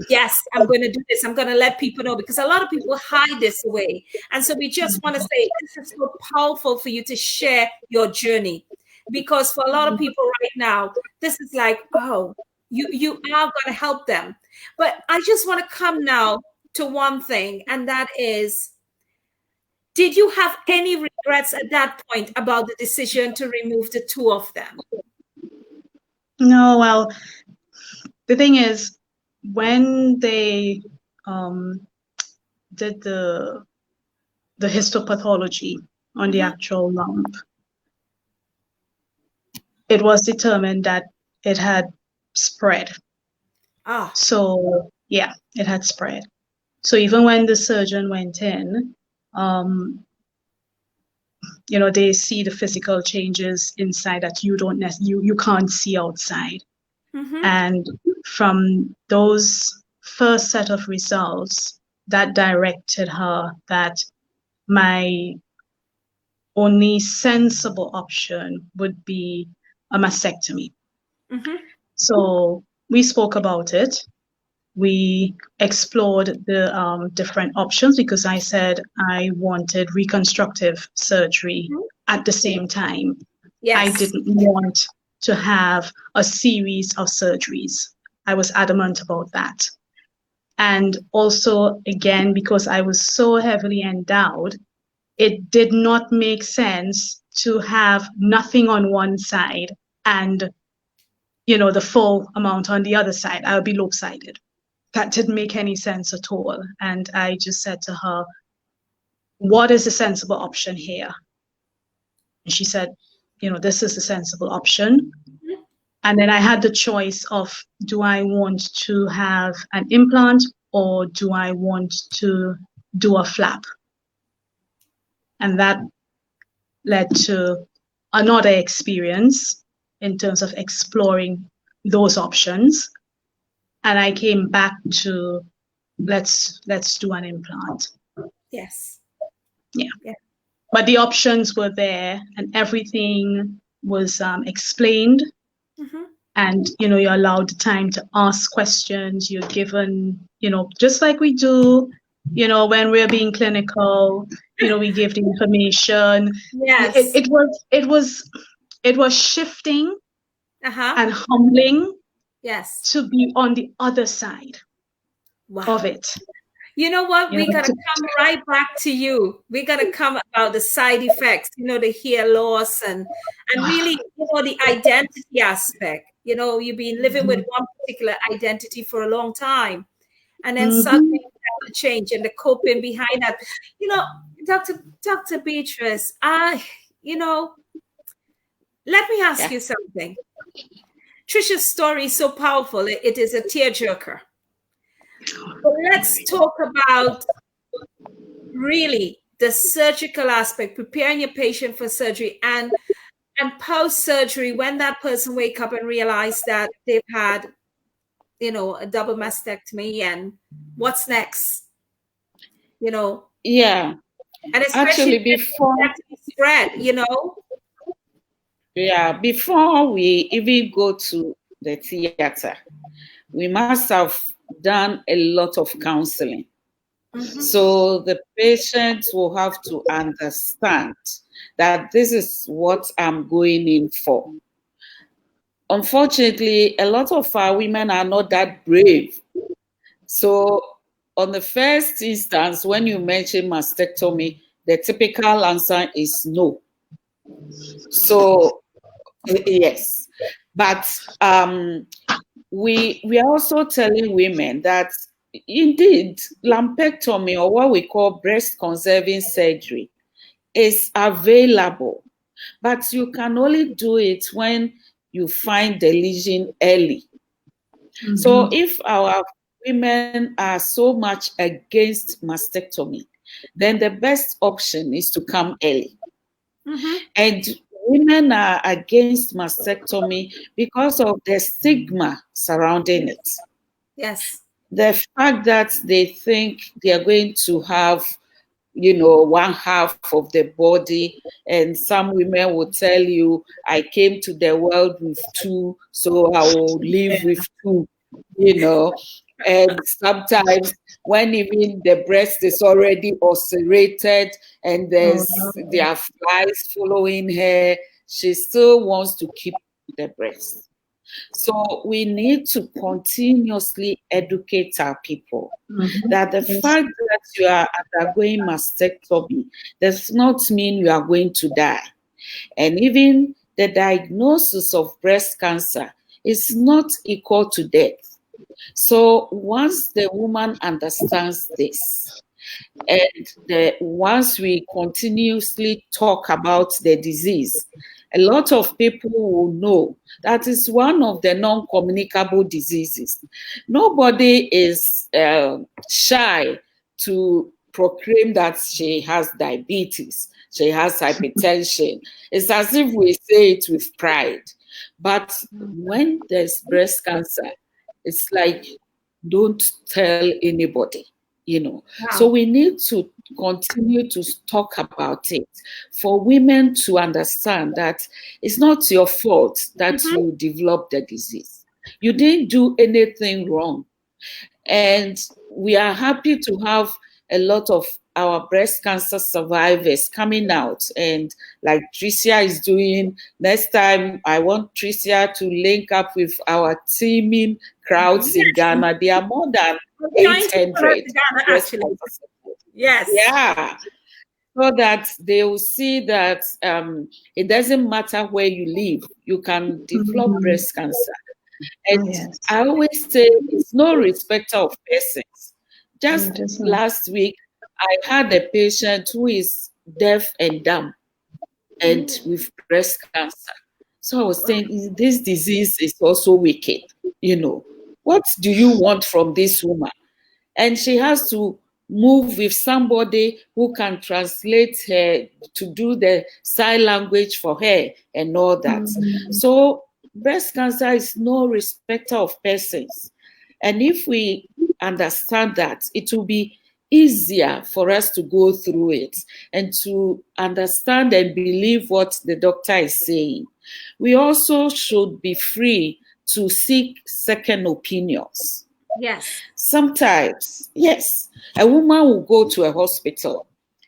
yes, I'm going to do this, I'm going to let people know, because a lot of people hide this away. And so we just want to say this is so powerful for you to share your journey, because for a lot of people right now, this is like, oh, you are going to help them. But I just want to come now to one thing, and that is, did you have any regrets at that point about the decision to remove the two of them? No, well, the thing is, when they did the histopathology on the actual lump, it was determined that it had spread. So yeah, it had spread. So even when the surgeon went in, they see the physical changes inside that you can't see outside. And from those first set of results, that directed her that my only sensible option would be a mastectomy. So we spoke about it. We explored the different options, because I said I wanted reconstructive surgery at the same time. Yes. I didn't want to have a series of surgeries. I was adamant about that. And also, again, because I was so heavily endowed, it did not make sense to have nothing on one side and, the full amount on the other side. I would be lopsided. That didn't make any sense at all. And I just said to her, what is the sensible option here? And she said, this is the sensible option. And then I had the choice of, do I want to have an implant, or do I want to do a flap? And that led to another experience in terms of exploring those options. And I came back to, let's do an implant. Yes. Yeah. But the options were there, and everything was explained. And, you're allowed time to ask questions. You're given, just like we do, when we're being clinical, we give the information. Yes. It was shifting and humbling. Yes. To be on the other side of it. You know what? We got to come right back to you. We got to come about the side effects, the hair loss and really, the identity aspect. You've been living with one particular identity for a long time, and then suddenly you have to change, and the coping behind that. Dr. Beatrice, let me ask you something. Tricia's story is so powerful. It is a tearjerker. But let's talk about really the surgical aspect, preparing your patient for surgery, and post-surgery, when that person wake up and realize that they've had, a double mastectomy, and what's next? Yeah. And especially before spread, Yeah, before we even go to the theater, we must have done a lot of counseling. So the patient will have to understand that this is what I'm going in for. Unfortunately, a lot of our women are not that brave. So on the first instance, when you mention mastectomy, the typical answer is no. So yes, but we are also telling women that indeed lumpectomy, or what we call breast conserving surgery, is available, but you can only do it when you find the lesion early. So if our women are so much against mastectomy, then the best option is to come early. And women are against mastectomy because of the stigma surrounding it. Yes. The fact that they think they are going to have, one half of the body, and some women will tell you, I came to the world with two, so I will live with two, and sometimes when even the breast is already ulcerated and there are flies following her, she still wants to keep the breast. So we need to continuously educate our people that the fact that you are undergoing mastectomy does not mean you are going to die. And even the diagnosis of breast cancer is not equal to death. So once the woman understands this, and once we continuously talk about the disease, a lot of people will know that is one of the non-communicable diseases. Nobody is shy to proclaim that she has diabetes, she has hypertension. It's as if we say it with pride. But when there's breast cancer, it's like, don't tell anybody. Wow. So we need to continue to talk about it for women to understand that it's not your fault that you developed the disease. You didn't do anything wrong. And we are happy to have a lot of our breast cancer survivors coming out, and like Tricia is doing. Next time, I want Tricia to link up with our teaming crowds in Ghana. There are more than 800. Actually. Yes. Yeah. So that they will see that it doesn't matter where you live, you can develop breast cancer. And I always say it's no respecter of persons. Just last week, I had a patient who is deaf and dumb and with breast cancer. So I was saying, this disease is also wicked. What do you want from this woman? And she has to move with somebody who can translate her, to do the sign language for her and all that. So breast cancer is no respecter of persons. And if we understand that, it will be easier for us to go through it and to understand and believe what the doctor is saying. We also should be free to seek second opinions. Yes. Sometimes, yes, a woman will go to a hospital.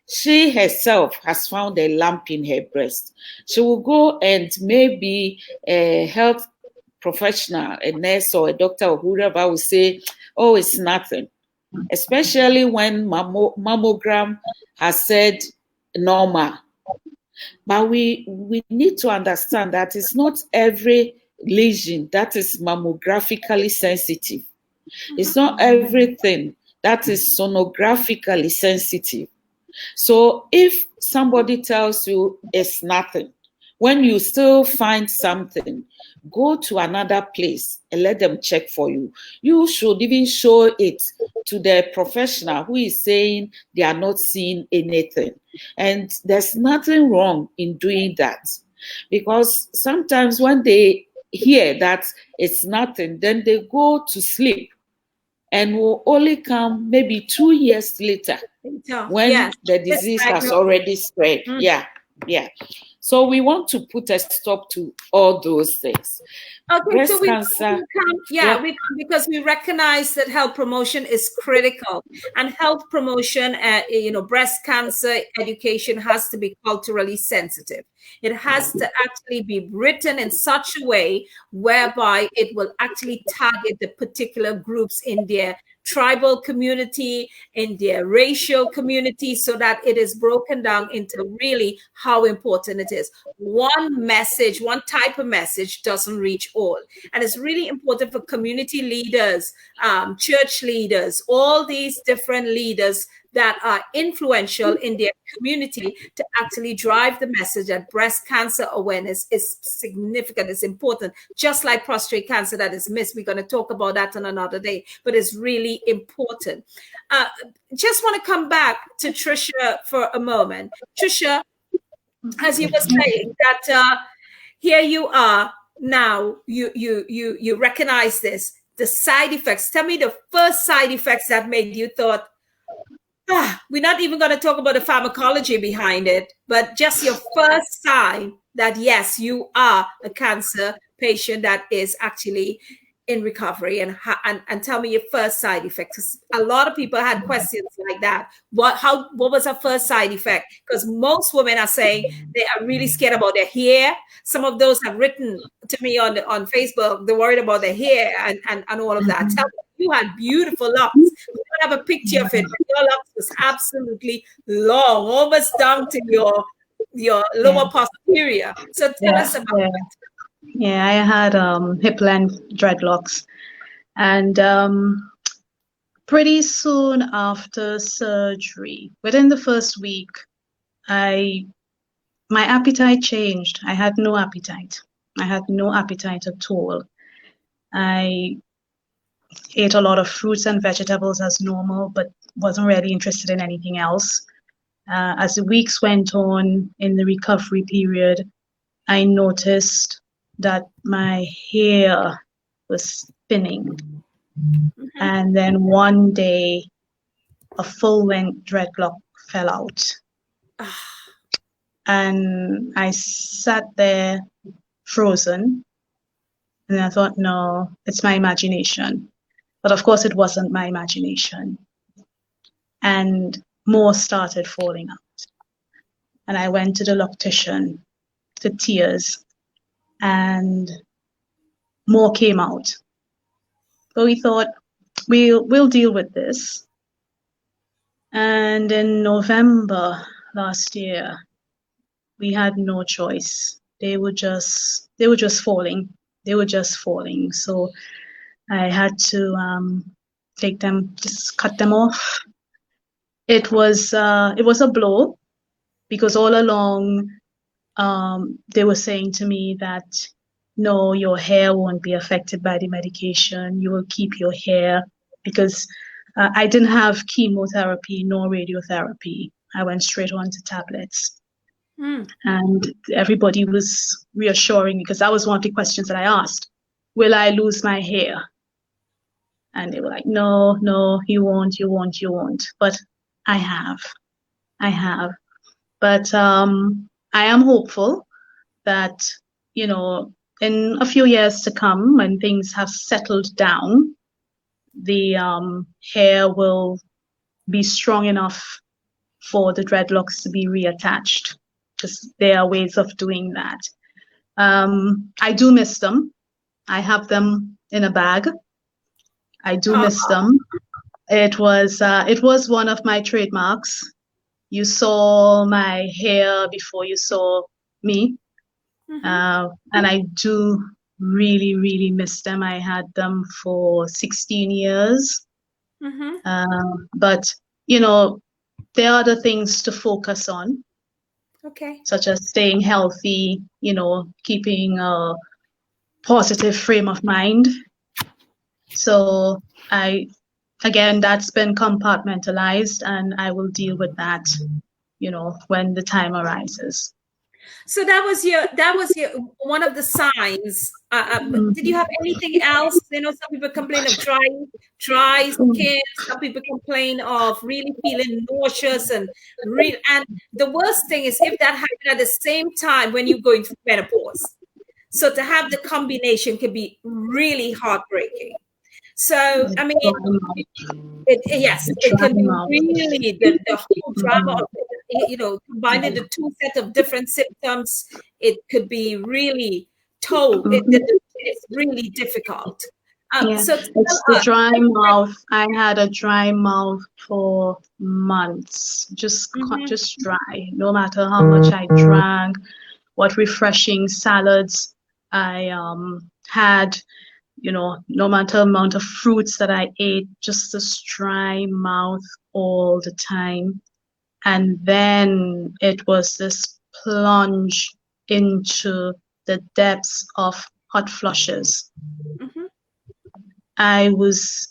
She herself has found a lump in her breast. She will go, and maybe a health professional, a nurse or a doctor or whoever will say, oh, it's nothing. Especially when mammogram has said normal. But we need to understand that it's not every lesion that is mammographically sensitive. It's not everything that is sonographically sensitive. So if somebody tells you it's nothing, when you still find something, go to another place and let them check for you. You should even show it to the professional who is saying they are not seeing anything. And there's nothing wrong in doing that, because sometimes when they hear that it's nothing, then they go to sleep and will only come maybe 2 years later when the disease has already spread. Yeah. So we want to put a stop to all those things. Okay, Breast so we cancer. because we recognize that health promotion is critical, and health promotion, breast cancer education has to be culturally sensitive. It has to actually be written in such a way whereby it will actually target the particular groups in their tribal community, in their racial community, so that it is broken down into really how important it is. One message, one type of message doesn't reach all. And it's really important for community leaders, church leaders, all these different leaders that are influential in their community to actually drive the message that breast cancer awareness is significant, it's important, just like prostate cancer that is missed. We're going to talk about that on another day, but it's really important. Just want to come back to Tricia for a moment. Tricia, as you were saying, that here you are now, you recognize this, the side effects. Tell me the first side effects that made you thought, we're not even going to talk about the pharmacology behind it, but just your first sign that, yes, you are a cancer patient that is actually in recovery, and tell me your first side effect. Because a lot of people had questions like that. What was our first side effect? Because most women are saying they are really scared about their hair. Some of those have written to me on Facebook. They're worried about their hair and all of that. Tell me, you had beautiful locks. We don't have a picture of it, but your locks was absolutely long, almost down to your lower posterior. So tell us about it. Yeah, I had hip length dreadlocks, and pretty soon after surgery, within the first week, my appetite changed. I had no appetite. I had no appetite at all. I ate a lot of fruits and vegetables as normal, but wasn't really interested in anything else. As the weeks went on in the recovery period, I noticed that my hair was thinning. And then one day, a full-length dreadlock fell out. And I sat there frozen. And I thought, no, it's my imagination. But of course, it wasn't my imagination. And more started falling out. And I went to the loctician to tears, and more came out. But we thought, we'll deal with this. And in November last year, we had no choice. They were just falling. They were just falling. So I had to take them, just cut them off. It was a blow, because all along they were saying to me that, no, your hair won't be affected by the medication. You will keep your hair, because I didn't have chemotherapy nor radiotherapy. I went straight on to tablets. And everybody was reassuring me, because that was one of the questions that I asked. Will I lose my hair? And they were like, no, you won't. But I have. But I am hopeful that, in a few years to come, when things have settled down, the hair will be strong enough for the dreadlocks to be reattached, because there are ways of doing that. I do miss them. I have them in a bag. I do miss them. It was one of my trademarks. You saw my hair before you saw me. And I do really, really miss them. I had them for 16 years. But, there are other things to focus on. Okay. Such as staying healthy, keeping a positive frame of mind. So that's been compartmentalized, and I will deal with that, when the time arises. So that was your one of the signs. Did you have anything else? Some people complain of dry skin. Some people complain of really feeling nauseous and the worst thing is if that happened at the same time when you're going through menopause. So to have the combination can be really heartbreaking. So I mean, yes, The it dry can be mouth. really the whole drama of it, combining the two set of different symptoms. It could be really told. It's really difficult. Yeah, So it's tell the us. dry mouth. I had a dry mouth for months, Mhm. just dry. No matter how much I drank, what refreshing salads I had, no matter amount of fruits that I ate, just this dry mouth all the time. And then it was this plunge into the depths of hot flushes. Mhm. I was,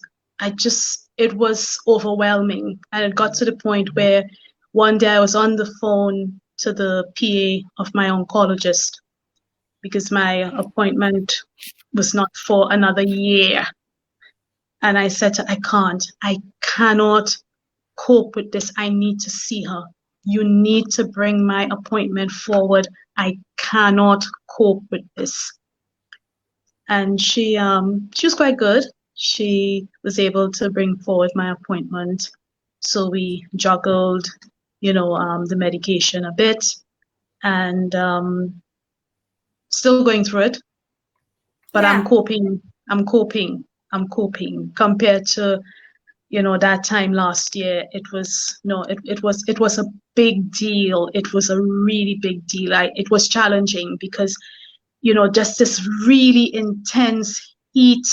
it was overwhelming. And it got to the point where one day I was on the phone to the PA of my oncologist because my appointment was not for another year. And I said to her, I cannot cope with this. I need to see her. You need to bring my appointment forward. I cannot cope with this. And she was quite good. She was able to bring forward my appointment. So we juggled, the medication a bit and still going through it, but I'm Yeah. coping. I'm coping. I'm coping compared to, that time last year. It was, no, it was a big deal. It was a really big deal. It was challenging because, just this really intense heat,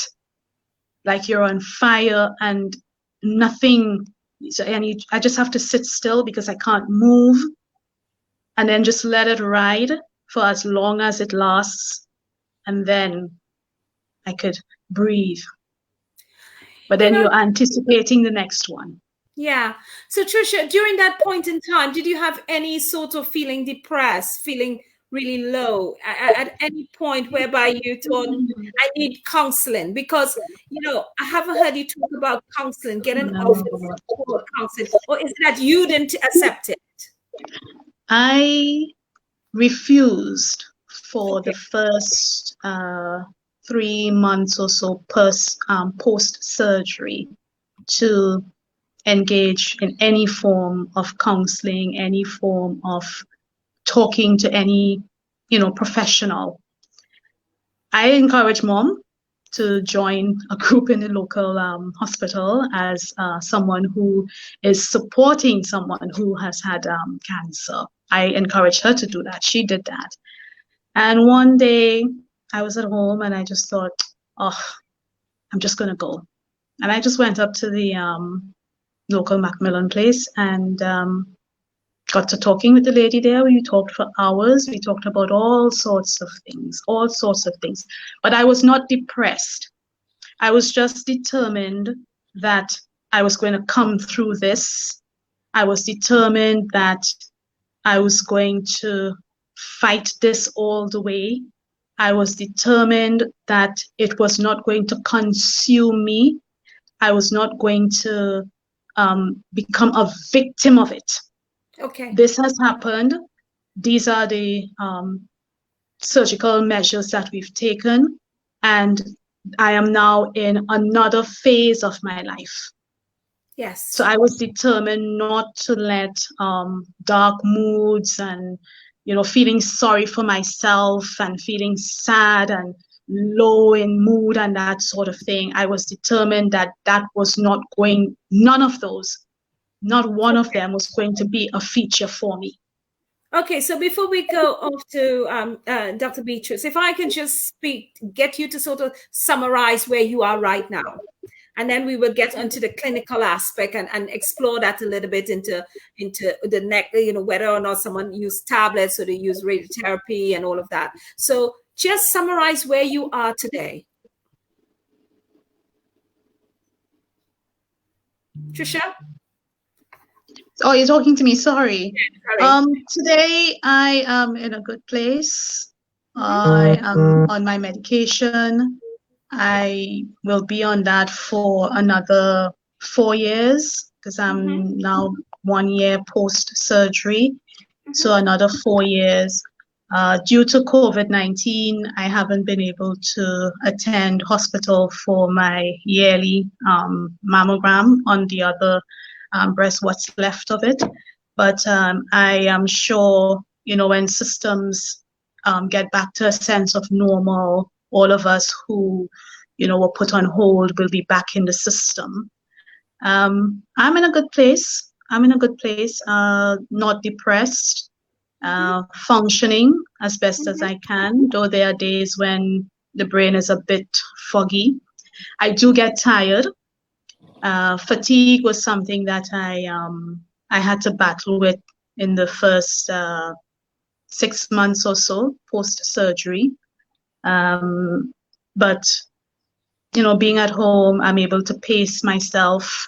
like you're on fire and nothing. So, I just have to sit still because I can't move and then just let it ride for as long as it lasts. And then I could breathe. But You then know, you're anticipating the next one. yeah. So Tricia, during that point in time, did you have any sort of feeling depressed, feeling really low at any point whereby you thought, I need counseling? Because, I haven't heard you talk about counseling, getting No. offered support counseling, or is it that you didn't accept it? I refused for the Okay. first 3 months or so post surgery to engage in any form of counseling, any form of talking to any, professional. I encourage mom to join a group in the local hospital as someone who is supporting someone who has had cancer. I encouraged her to do that. She did that. And one day I was at home and I just thought, oh, I'm just going to go. And I just went up to the local Macmillan place and got to talking with the lady there. We talked for hours. We talked about all sorts of things, all sorts of things. But I was not depressed. I was just determined that I was going to come through this. I was determined that I was going to fight this all the way. I was determined that it was not going to consume me. I was not going to become a victim of it. Okay. This has happened. These are the surgical measures that we've taken. And I am now in another phase of my life. So Yes. I was determined not to let dark moods and, feeling sorry for myself and feeling sad and low in mood and that sort of thing. I was determined that was none of those, not one of them was going to be a feature for me. Okay, so before we go off to Dr. Beatrice, if I can just get you to sort of summarize where you are right now, and then we will get onto the clinical aspect and explore that a little bit into the next, whether or not someone use tablets or they use radiotherapy and all of that. So just summarize where you are today. Tricia? Oh, you're talking to me. Sorry. Sorry. Today I am in a good place. Mm-hmm. I am on my medication. I will be on that for another 4 years because Mm-hmm. I'm now 1 year post-surgery. So another 4 years. Due to COVID-19, I haven't been able to attend hospital for my yearly mammogram on the other breast, what's left of it. But I am sure, when systems get back to a sense of normal, all of us who, were put on hold will be back in the system. I'm in a good place. I'm in a good place, not depressed, Mm-hmm. functioning as best as Mm-hmm. I can, though there are days when the brain is a bit foggy. I do get tired. Fatigue was something that I had to battle with in the first 6 months or so post surgery. But being at home, I'm able to pace myself.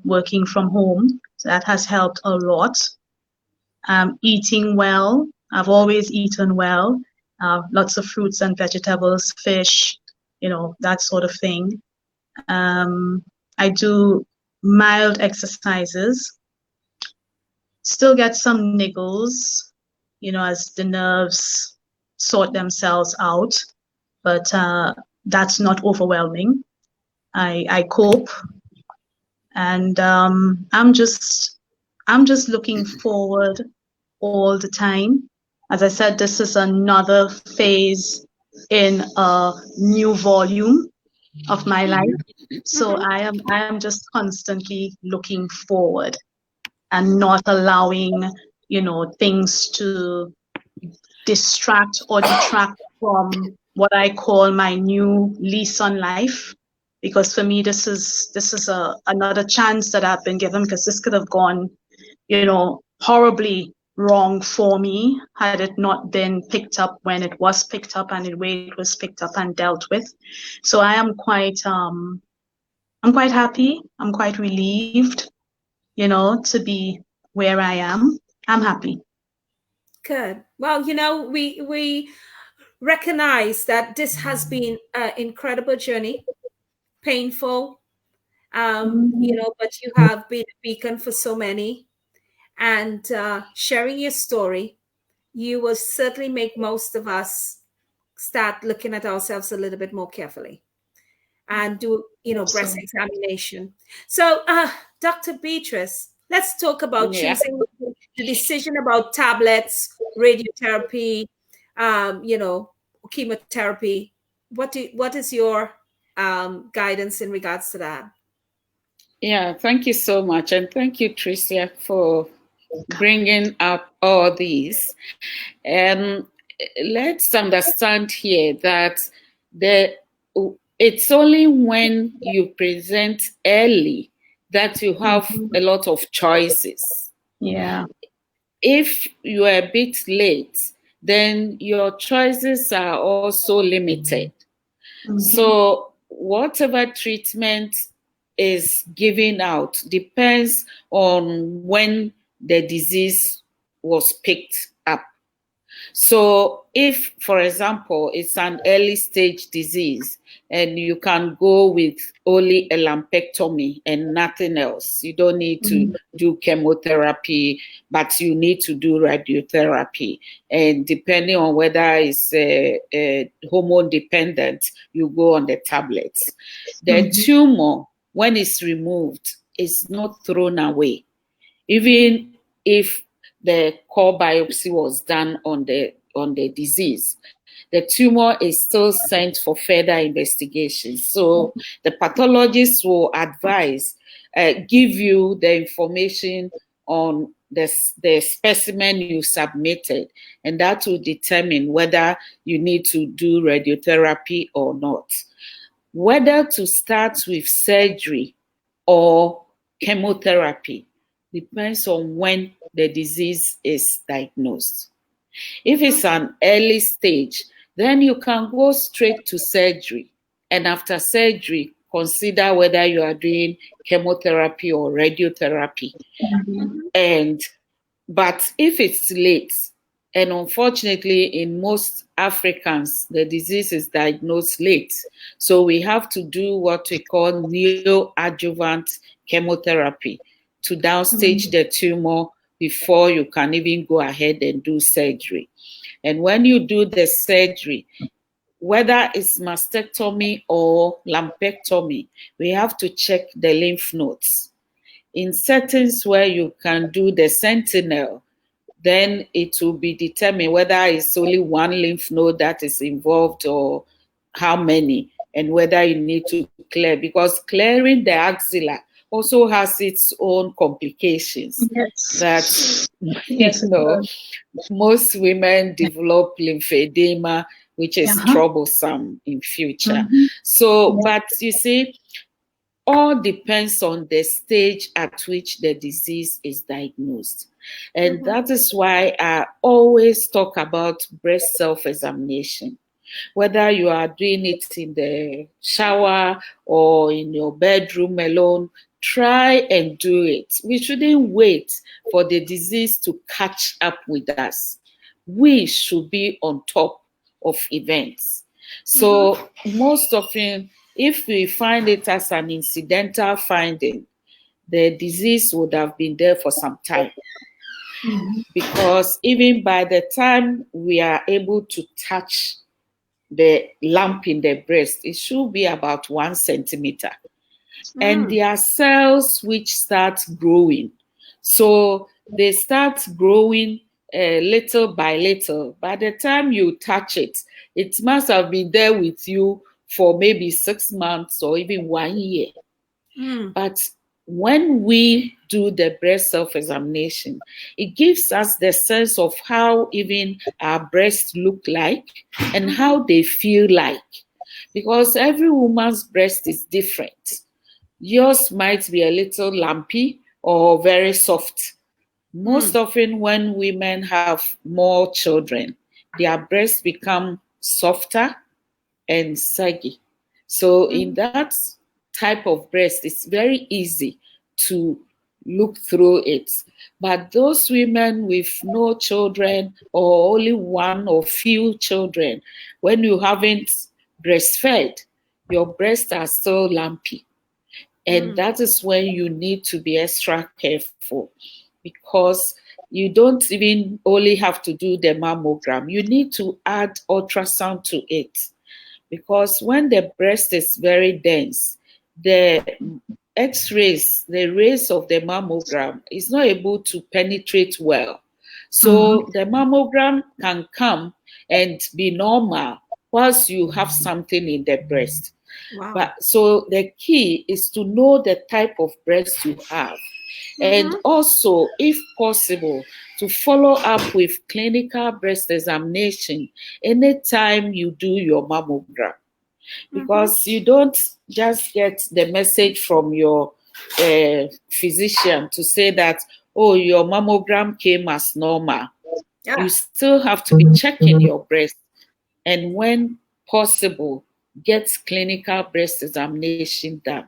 Working from home, so that has helped a lot. Eating well. I've always eaten well. Lots of fruits and vegetables, fish, that sort of thing. I do mild exercises. Still get some niggles, as the nerves sort themselves out, but that's not overwhelming. I cope, and I'm just looking forward all the time. As I said, this is another phase in a new volume of my life. So Mm-hmm. I am just constantly looking forward and not allowing, things to distract or detract from what I call my new lease on life. Because for me, this is another chance that I've been given, because this could have gone, horribly wrong for me had it not been picked up when it was picked up and the way it was picked up and dealt with. So I'm quite happy. I'm quite relieved, to be where I am. I'm happy. Good. Well, we recognize that this has been an incredible journey, painful, but you have been a beacon for so many, and sharing your story, you will certainly make most of us start looking at ourselves a little bit more carefully and do, breast So, examination. So, Dr. Beatrice, let's talk about Yeah. choosing the decision about tablets, radiotherapy, chemotherapy. What is your guidance in regards to that? Yeah, thank you so much. And thank you, Tricia, for bringing up all these. Um, let's understand here that the it's only when you present early that you have a lot of choices. yeah. If you are a bit late, then your choices are also limited. Mm-hmm. So whatever treatment is given out depends on when the disease was picked up. So if, for example, it's an early stage disease and you can go with only a lumpectomy and nothing else, you don't need to do chemotherapy, but you need to do radiotherapy. And depending on whether it's hormone dependent, you go on the tablets. The Mm-hmm. tumor, when it's removed, is not thrown away. Even if the core biopsy was done on the disease, the tumor is still sent for further investigation. So the pathologist will advise, give you the information on the specimen you submitted, and that will determine whether you need to do radiotherapy or not. Whether to start with surgery or chemotherapy depends on when the disease is diagnosed. If it's an early stage, then you can go straight to surgery, and after surgery, consider whether you are doing chemotherapy or radiotherapy. But if it's late, and unfortunately in most Africans, the disease is diagnosed late. So we have to do what we call neoadjuvant chemotherapy to downstage the tumor before you can even go ahead and do surgery. And when you do the surgery, whether it's mastectomy or lumpectomy, we have to check the lymph nodes. In settings where you can do the sentinel, then it will be determined whether it's only one lymph node that is involved or how many, and whether you need to clear, because clearing the axilla also has its own complications. Yes. That, Yes, you know, most women develop lymphedema, which is troublesome in future. So, but you see, all depends on the stage at which the disease is diagnosed. And that is why I always talk about breast self-examination. Whether you are doing it in the shower or in your bedroom alone, try and do it. We shouldn't wait for the disease to catch up with us. We should be on top of events. So most often, if we find it as an incidental finding, the disease would have been there for some time. Because even by the time we are able to touch the lump in the breast, it should be about 1 centimeter. And there are cells which start growing. So they start growing little by little. By the time you touch it, it must have been there with you for maybe 6 months or even 1 year. But when we do the breast self-examination, it gives us the sense of how even our breasts look like and how they feel like. Because every woman's breast is different. Yours might be a little lumpy or very soft. Most often when women have more children, their breasts become softer and saggy. So in that type of breast, it's very easy to look through it. But those women with no children or only one or few children, when you haven't breastfed, your breasts are still lumpy. And that is when you need to be extra careful, because you don't even only have to do the mammogram. You need to add ultrasound to it. Because when the breast is very dense, the X-rays, the rays of the mammogram is not able to penetrate well. So the mammogram can come and be normal whilst you have something in the breast. Wow. But so the key is to know the type of breast you have. And also, if possible, to follow up with clinical breast examination anytime you do your mammogram. Because you don't just get the message from your physician to say that, oh, your mammogram came as normal. Yeah. You still have to be checking your breast. And when possible, get clinical breast examination done.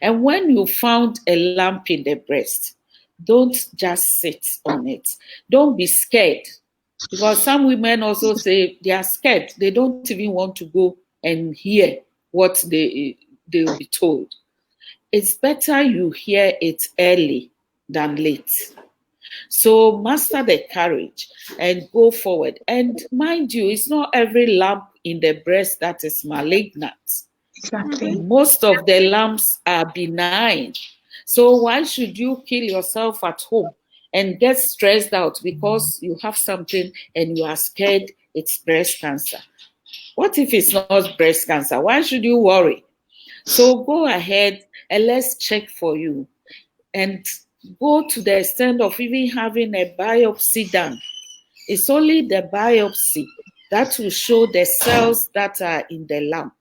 And when you found a lump in the breast, don't just sit on it. Don't be scared. Because some women also say they are scared. They don't even want to go and hear what they'll be told. It's better you hear it early than late. So master the courage and go forward. And mind you, it's not every lump in the breast that is malignant. Exactly. Most of the lumps are benign. So why should you kill yourself at home and get stressed out because you have something and you are scared it's breast cancer? What if it's not breast cancer? Why should you worry? So go ahead and let's check for you. And go to the extent of even having a biopsy done. It's only the biopsy that will show the cells that are in the lump.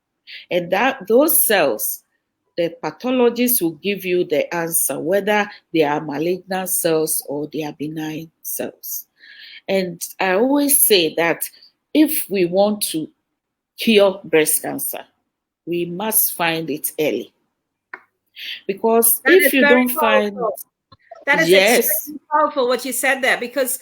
And that those cells, the pathologist will give you the answer, whether they are malignant cells or they are benign cells. And I always say that if we want to cure breast cancer, we must find it early. Because That if is you very don't find, powerful. That is yes, extremely powerful what you said there, because,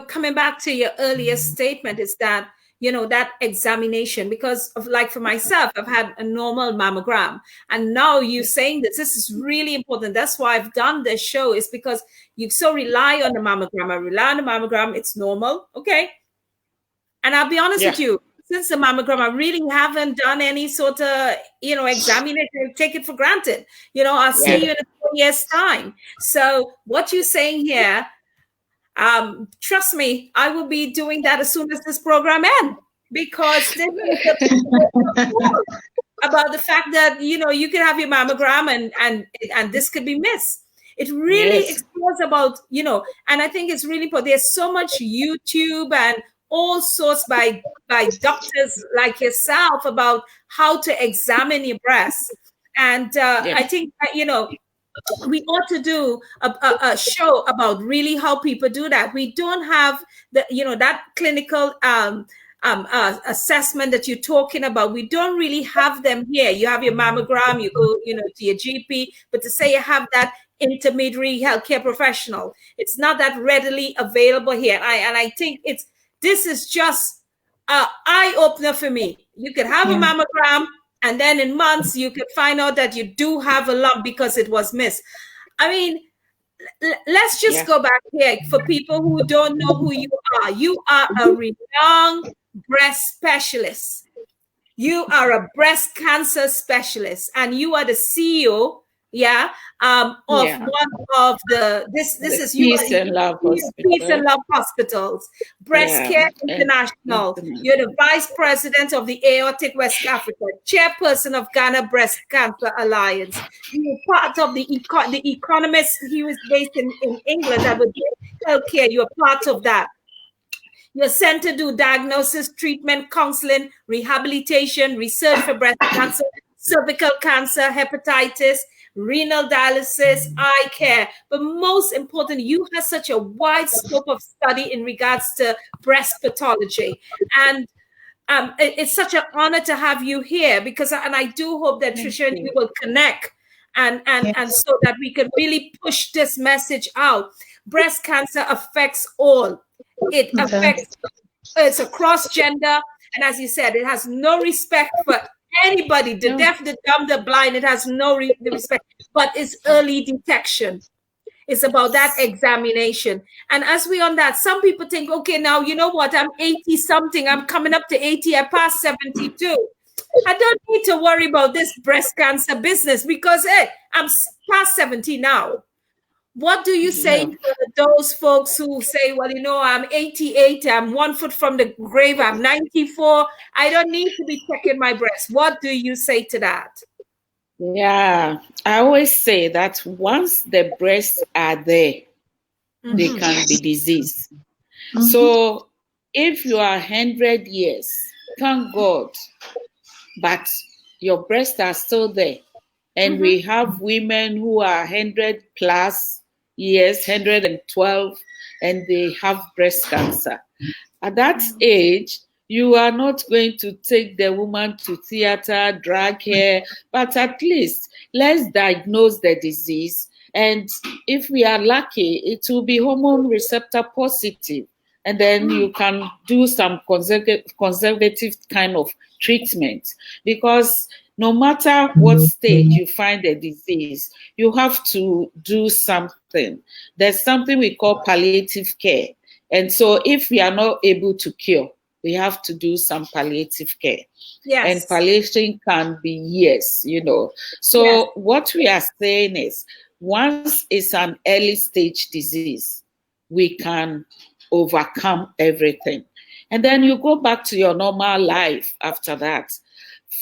coming back to your earlier statement is that, that examination, because of, like, for myself, I've had a normal mammogram, and now you saying this is really important. That's why I've done this show, is because you so rely on the mammogram. I rely on the mammogram. It's normal. Okay. And I'll be honest yeah, with you, since the mammogram, I really haven't done any sort of, examination, take it for granted. I'll see yeah, you in a 4 years' time. So what you're saying here, trust me, I will be doing that as soon as this program ends, because this is about the fact that, you can have your mammogram and this could be missed. It really yes, explores about, and I think it's really important. There's so much YouTube and all sorts by doctors like yourself about how to examine your breasts. And I yes, think that, we ought to do a show about really how people do that. We don't have that clinical assessment that you're talking about. We don't really have them here. You have your mammogram, you go to your GP, but to say you have that intermediary healthcare professional, it's not that readily available here. I think this is just an eye opener for me. You could have a Yeah. mammogram, and then in months you could find out that you do have a lump because it was missed. I mean, let's just yeah, go back here for people who don't know who you are. You are a renowned breast specialist. You are a breast cancer specialist, and you are the CEO, of yeah. one of this The is you are Peace and Love Peace and Hospital. Love Hospitals, Breast Yeah, Care and International. international. You're the vice president of the Aortic West Africa, chairperson of Ghana Breast Cancer Alliance. You're part of the Economist. He was based in England, that would healthcare. You're part of that. You're sent to do diagnosis, treatment, counseling, rehabilitation, research for breast cancer, cervical cancer, hepatitis, renal dialysis, eye care. But most important, you have such a wide scope of study in regards to breast pathology. And it's such an honor to have you here, because, and I do hope that Thank Tricia and you you. will connect, and Yes. so that we can really push this message out. Breast cancer affects all. It It affects, does. it's a cross gender, and as you said, it has no respect for anybody, the No, deaf, the dumb, the blind. It has no respect, but it's early detection. It's about that examination. And as we on that, some people think, okay, now you know what? I'm 80 something. I'm coming up to 80. I passed 72. I don't need to worry about this breast cancer business, because hey, I'm past 70 now. What do you say no. to those folks who say, well, I'm 88, I'm 1 foot from the grave, I'm 94, I don't need to be checking my breast? What do you say to that? Yeah, I always say that once the breasts are there, they Mhm. can be diseased. Mhm. So if you are 100 years, thank God, but your breasts are still there. And Mhm. we have women who are 100 plus years, 112, and they have breast cancer. At that age, you are not going to take the woman to theater, drag her, but at least let's diagnose the disease. And if we are lucky, it will be hormone receptor positive. And then you can do some conservative kind of treatment, because no matter what stage you find the disease, you have to do something. There's something we call palliative care. And so if we are not able to cure, we have to do some palliative care. And Yes. palliation can be years. Yes. So what we are saying is, once it's an early stage disease, we can overcome everything. And then you go back to your normal life after that.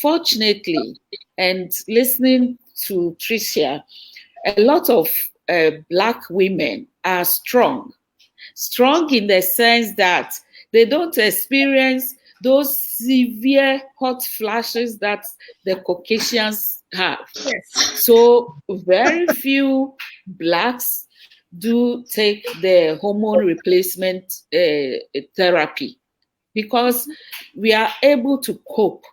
Fortunately, and listening to Tricia, a lot of Black women are strong. Strong in the sense that they don't experience those severe hot flashes that the Caucasians have. Yes. So very few Blacks do take the hormone replacement therapy, because we are able to cope.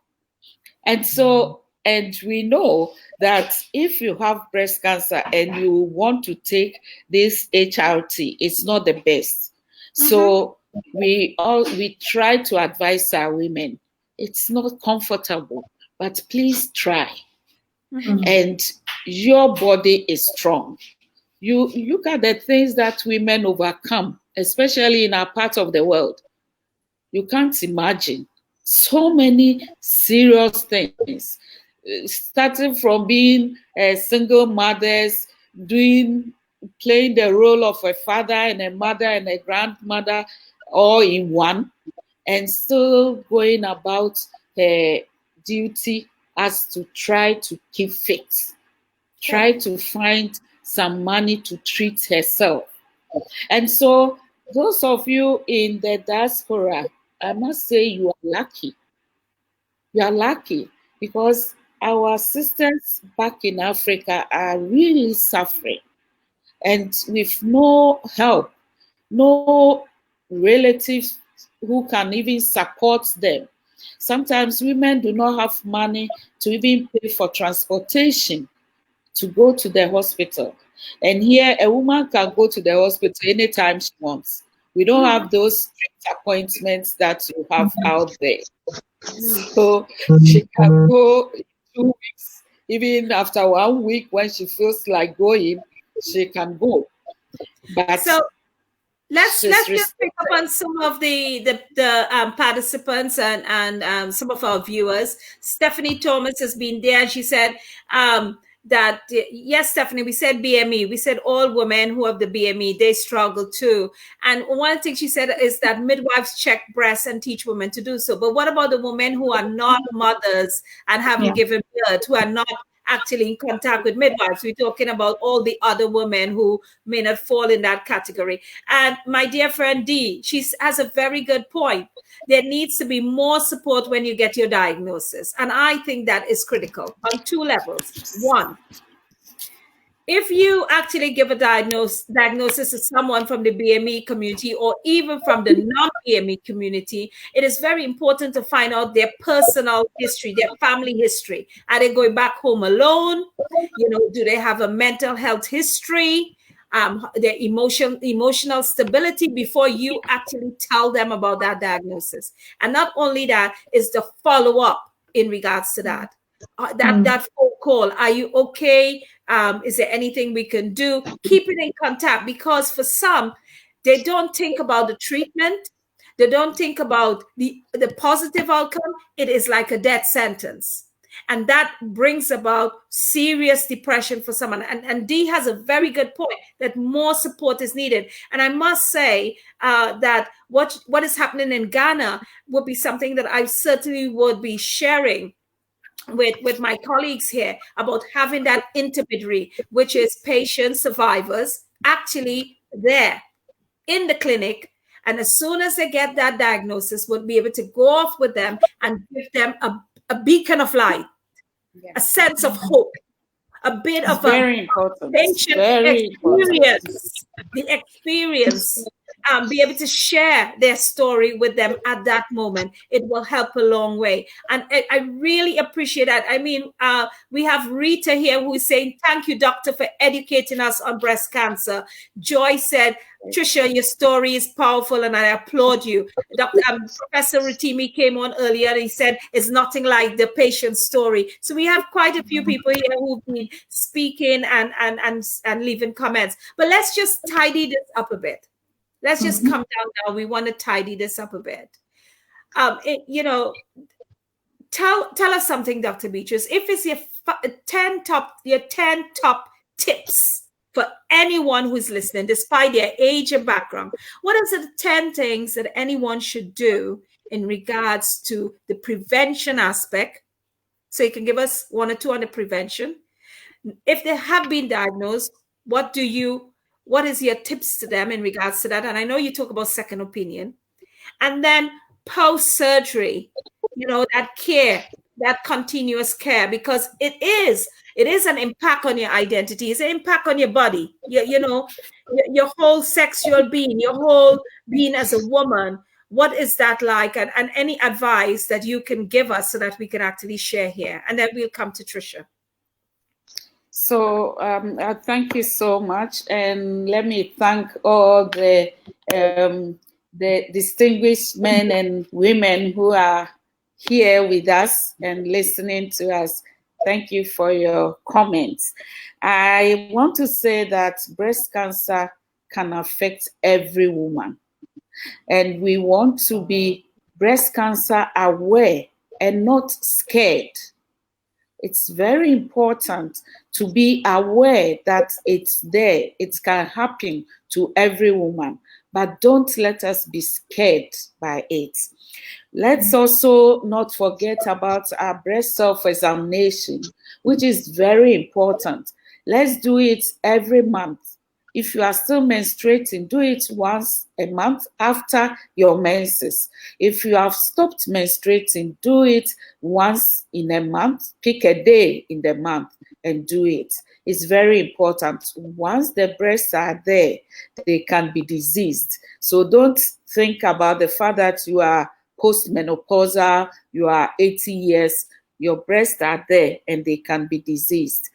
And so And we know that if you have breast cancer and you want to take this HRT, it's not the best. So we try to advise our women. It's not comfortable, but please try. And your body is strong. You look at the things that women overcome, especially in our part of the world. You can't imagine so many serious things, starting from being single mothers, playing the role of a father and a mother and a grandmother all in one, and still going about her duty as to try to keep fit, try to find some money to treat herself. And so those of you in the diaspora, I must say you are lucky. You are lucky because our sisters back in Africa are really suffering, and with no help, no relatives who can even support them. Sometimes women do not have money to even pay for transportation to go to the hospital. And here, a woman can go to the hospital anytime she wants. We don't have those strict appointments that you have out there. So she can go in 2 weeks, even after 1 week when she feels like going, she can go. But so let's just pick up on some of the participants and some of our viewers. Stephanie Thomas has been there, and she said that yes, Stephanie, we said BME, we said all women who have the BME, they struggle too. And one thing she said is that midwives check breasts and teach women to do so. But what about the women who are not mothers and haven't given birth, who are not actually in contact with midwives? We're talking about all the other women who may not fall in that category. And my dear friend Dee, she has a very good point. There needs to be more support when you get your diagnosis. And I think that is critical on two levels. One, if you actually give a diagnosis to someone from the BME community or even from the non-BME community, it is very important to find out their personal history, their family history. Are they going back home alone? You know, do they have a mental health history? Their emotional stability before you actually tell them about that diagnosis. And not only that, is the follow-up in regards to that. That phone call, are you okay? Is there anything we can do? Keep it in contact, because for some, they don't think about the treatment. They don't think about the positive outcome. It is like a death sentence. And that brings about serious depression for someone. And Dee has a very good point that more support is needed. And I must say that what is happening in Ghana would be something that I certainly would be sharing with my colleagues here, about having that intermediary, which is patient survivors actually there in the clinic. And as soon as they get that diagnosis, we'll be able to go off with them and give them a beacon of light, a sense of hope, a bit of a patient experience, the experience, be able to share their story with them at that moment. It will help a long way. And I really appreciate that. I mean, we have Rita here who is saying, thank you, doctor, for educating us on breast cancer. Joy said, Tricia, your story is powerful and I applaud you. Professor Rutimi came on earlier and he said, it's nothing like the patient's story. So we have quite a few people here who've been speaking and leaving comments. But let's just tidy this up a bit. Let's just come down now. We want to tidy this up a bit. Tell us something, Dr. Beatrice. If it's your 10 top tips for anyone who's listening, despite their age and background, what are the 10 things that anyone should do in regards to the prevention aspect? So you can give us one or two on the prevention. If they have been diagnosed, what is your tips to them in regards to that? And I know you talk about second opinion. And then post-surgery, that care, that continuous care, because it is an impact on your identity. It's an impact on your body, your whole sexual being, your whole being as a woman. What is that like? And any advice that you can give us so that we can actually share here. And then we'll come to Tricia. So thank you so much, and let me thank all the distinguished men and women who are here with us and listening to us. Thank you for your comments. I want to say that breast cancer can affect every woman, and we want to be breast cancer aware and not scared. It's very important to be aware that it's there. It can happen to every woman, but don't let us be scared by it. Let's also not forget about our breast self-examination, which is very important. Let's do it every month. If you are still menstruating, do it once a month after your menses. If you have stopped menstruating, do it once in a month. Pick a day in the month and do it. It's very important. Once the breasts are there, they can be diseased. So don't think about the fact that you are postmenopausal, you are 80 years, your breasts are there and they can be diseased.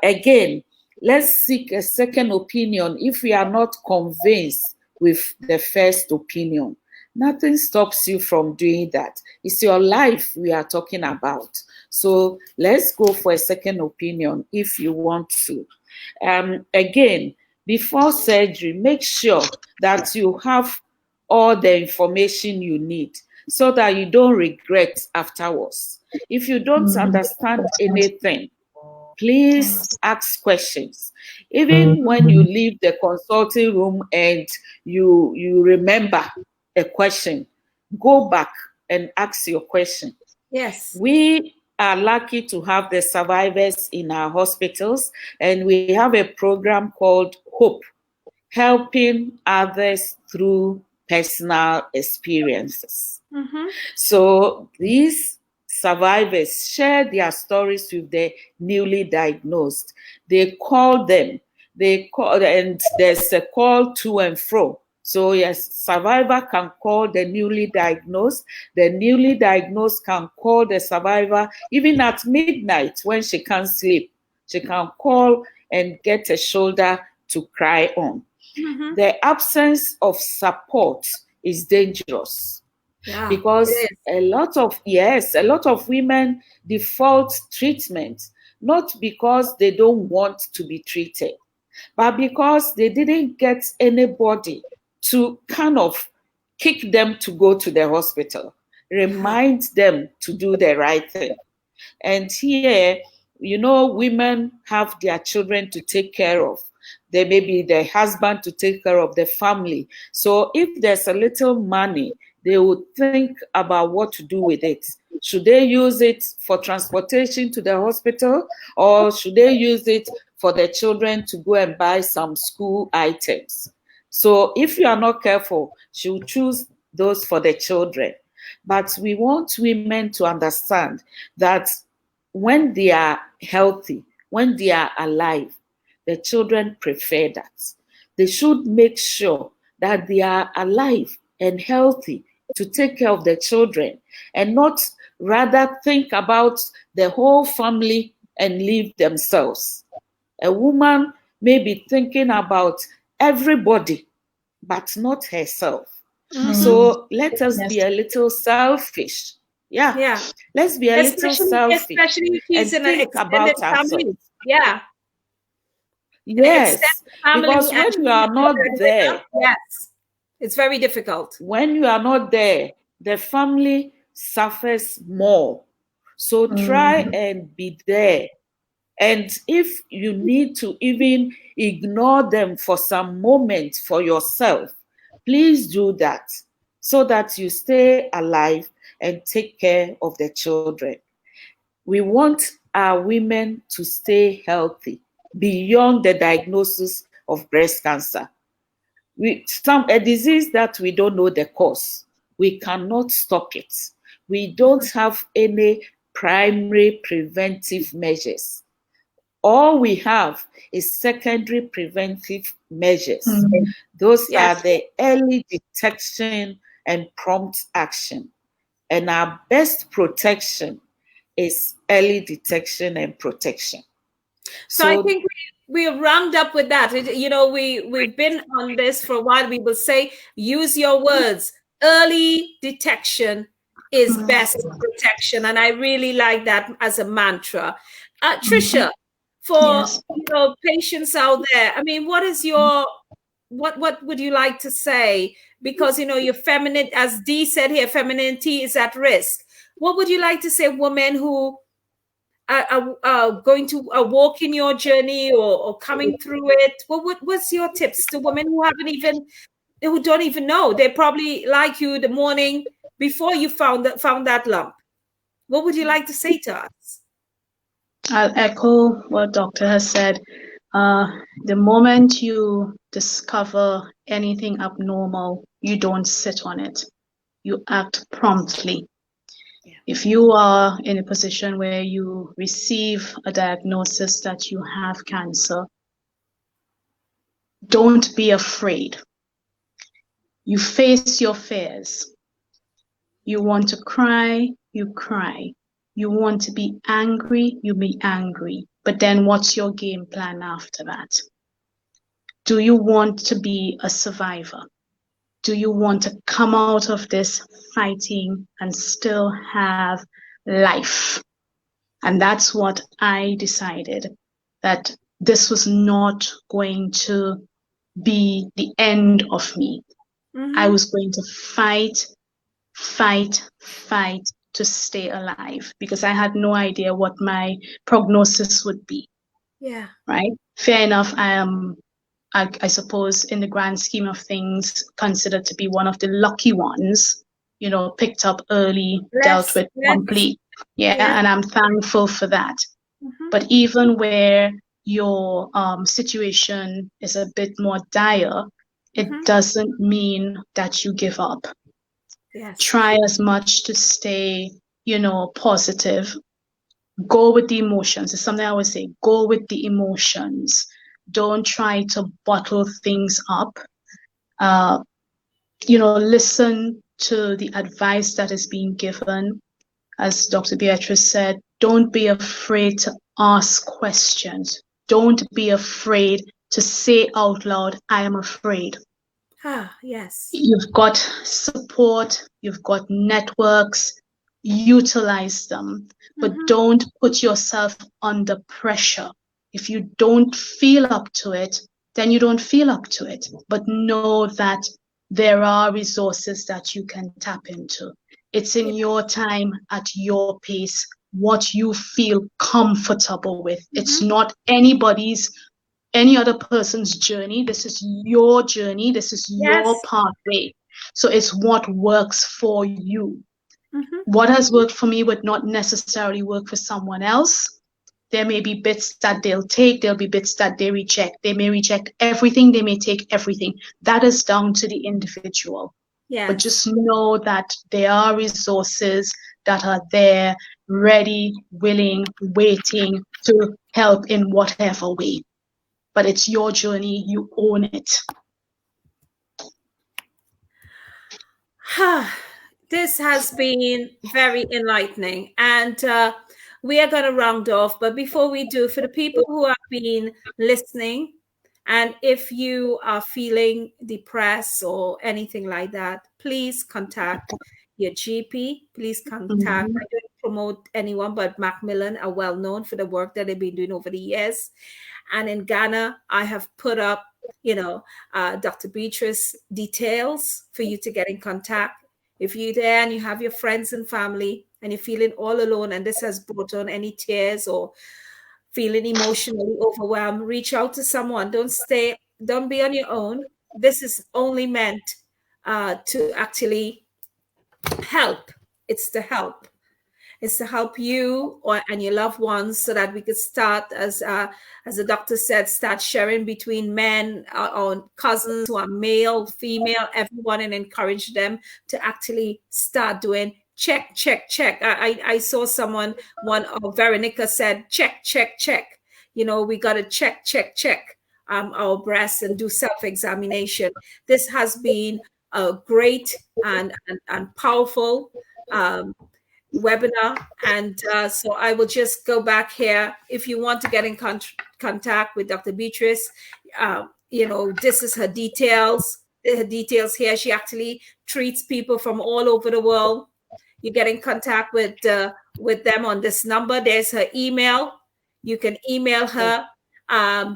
Again, let's seek a second opinion if we are not convinced with the first opinion. Nothing stops you from doing that. It's your life we are talking about. So let's go for a second opinion if you want to. Again, before surgery, make sure that you have all the information you need so that you don't regret afterwards. If you don't understand anything, please ask questions. Even when you leave the consulting room and you remember a question, go back and ask your question. Yes. We are lucky to have the survivors in our hospitals, and we have a program called HOPE, helping others through personal experiences. Mm-hmm. So these survivors share their stories with the newly diagnosed. They call them, and there's a call to and fro. So yes, survivor can call the newly diagnosed can call the survivor even at midnight when she can't sleep. She can call and get a shoulder to cry on. Mm-hmm. The absence of support is dangerous. Yeah, because a lot of women default treatment, not because they don't want to be treated, but because they didn't get anybody to kind of kick them to go to the hospital, remind them to do the right thing. And here, women have their children to take care of. There may be their husband to take care of the family. So if there's a little money, they would think about what to do with it. Should they use it for transportation to the hospital, or should they use it for the children to go and buy some school items? So if you are not careful, she'll choose those for the children. But we want women to understand that when they are healthy, when they are alive, the children prefer that. They should make sure that they are alive and healthy to take care of the children, and not rather think about the whole family and leave themselves. A woman may be thinking about everybody, but not herself. Mm-hmm. So let us be a little selfish. Yeah. Let's be a little selfish. Especially if he's and in an think extended about family. ourselves. Yeah. Yes, because when you are not there, yes, it's very difficult. when you are not there, the family suffers more. So try and be there. And if you need to even ignore them for some moment for yourself, please do that so that you stay alive and take care of the children. We want our women to stay healthy beyond the diagnosis of breast cancer. A disease that we don't know the cause, we cannot stop it. We don't have any primary preventive measures. All we have is secondary preventive measures. Those are the early detection and prompt action. And our best protection is early detection and protection. So I think we're round up with that. We've been on this for a while. We will say, use your words. Early detection is best protection. And I really like that as a mantra. Tricia, for patients out there, I mean, what would you like to say? Because, your feminine, as Dee said here, femininity is at risk. What would you like to say, women who are going to walk in your journey or coming through it? What's your tips to women who don't even know? They're probably like you the morning before you found that lump. What would you like to say to us? I'll echo what Doctor has said. The moment you discover anything abnormal, you don't sit on it. You act promptly. Yeah. If you are in a position where you receive a diagnosis that you have cancer, don't be afraid. You face your fears. You want to cry, you cry. You want to be angry, you be angry. But then what's your game plan after that? Do you want to be a survivor? Do you want to come out of this fighting and still have life? And that's what I decided, that this was not going to be the end of me. Mm-hmm. I was going to fight to stay alive, because I had no idea what my prognosis would be. Yeah. Right? Fair enough, I am, I suppose, in the grand scheme of things, considered to be one of the lucky ones, picked up early, dealt with promptly. Yeah, and I'm thankful for that. Mm-hmm. But even where your situation is a bit more dire, it doesn't mean that you give up. Yes. Try as much to stay, positive. Go with the emotions. It's something I always say, go with the emotions. Don't try to bottle things up. Listen to the advice that is being given. As Dr. Beatrice said, don't be afraid to ask questions. Don't be afraid to say out loud, I am afraid. Yes. You've got support, you've got networks, utilize them, but don't put yourself under pressure. If you don't feel up to it, then you don't feel up to it. But know that there are resources that you can tap into. It's in your time, at your pace, what you feel comfortable with. It's not any other person's journey. This is your journey. This is your pathway. So it's what works for you. What has worked for me would not necessarily work for someone else. There may be bits that they'll take. There'll be bits that they reject. They may reject everything. They may take everything. That is down to the individual. Yes. But just know that there are resources that are there, ready, willing, waiting to help in whatever way. But it's your journey, you own it. This has been very enlightening, and we are going to round off. But before we do, for the people who have been listening, and if you are feeling depressed or anything like that, please contact your GP. Please contact, I don't promote anyone, but Macmillan are well known for the work that they've been doing over the years. And in Ghana, I have put up, Dr. Beatrice details for you to get in contact. If you're there and you have your friends and family and you're feeling all alone and this has brought on any tears or feeling emotionally overwhelmed, reach out to someone. Don't be on your own. This is only meant to actually help. It's to help. It's to help you and your loved ones so that we could start, as the doctor said, start sharing between men or cousins who are male, female, everyone, and encourage them to actually start doing check. I saw someone, Veronica said, check. We got to check our breasts and do self-examination. This has been a great and powerful webinar. And so I will just go back here. If you want to get in contact with Dr. Beatrice, this is her details. Her details here. She actually treats people from all over the world. You get in contact with them on this number. There's her email. You can email her.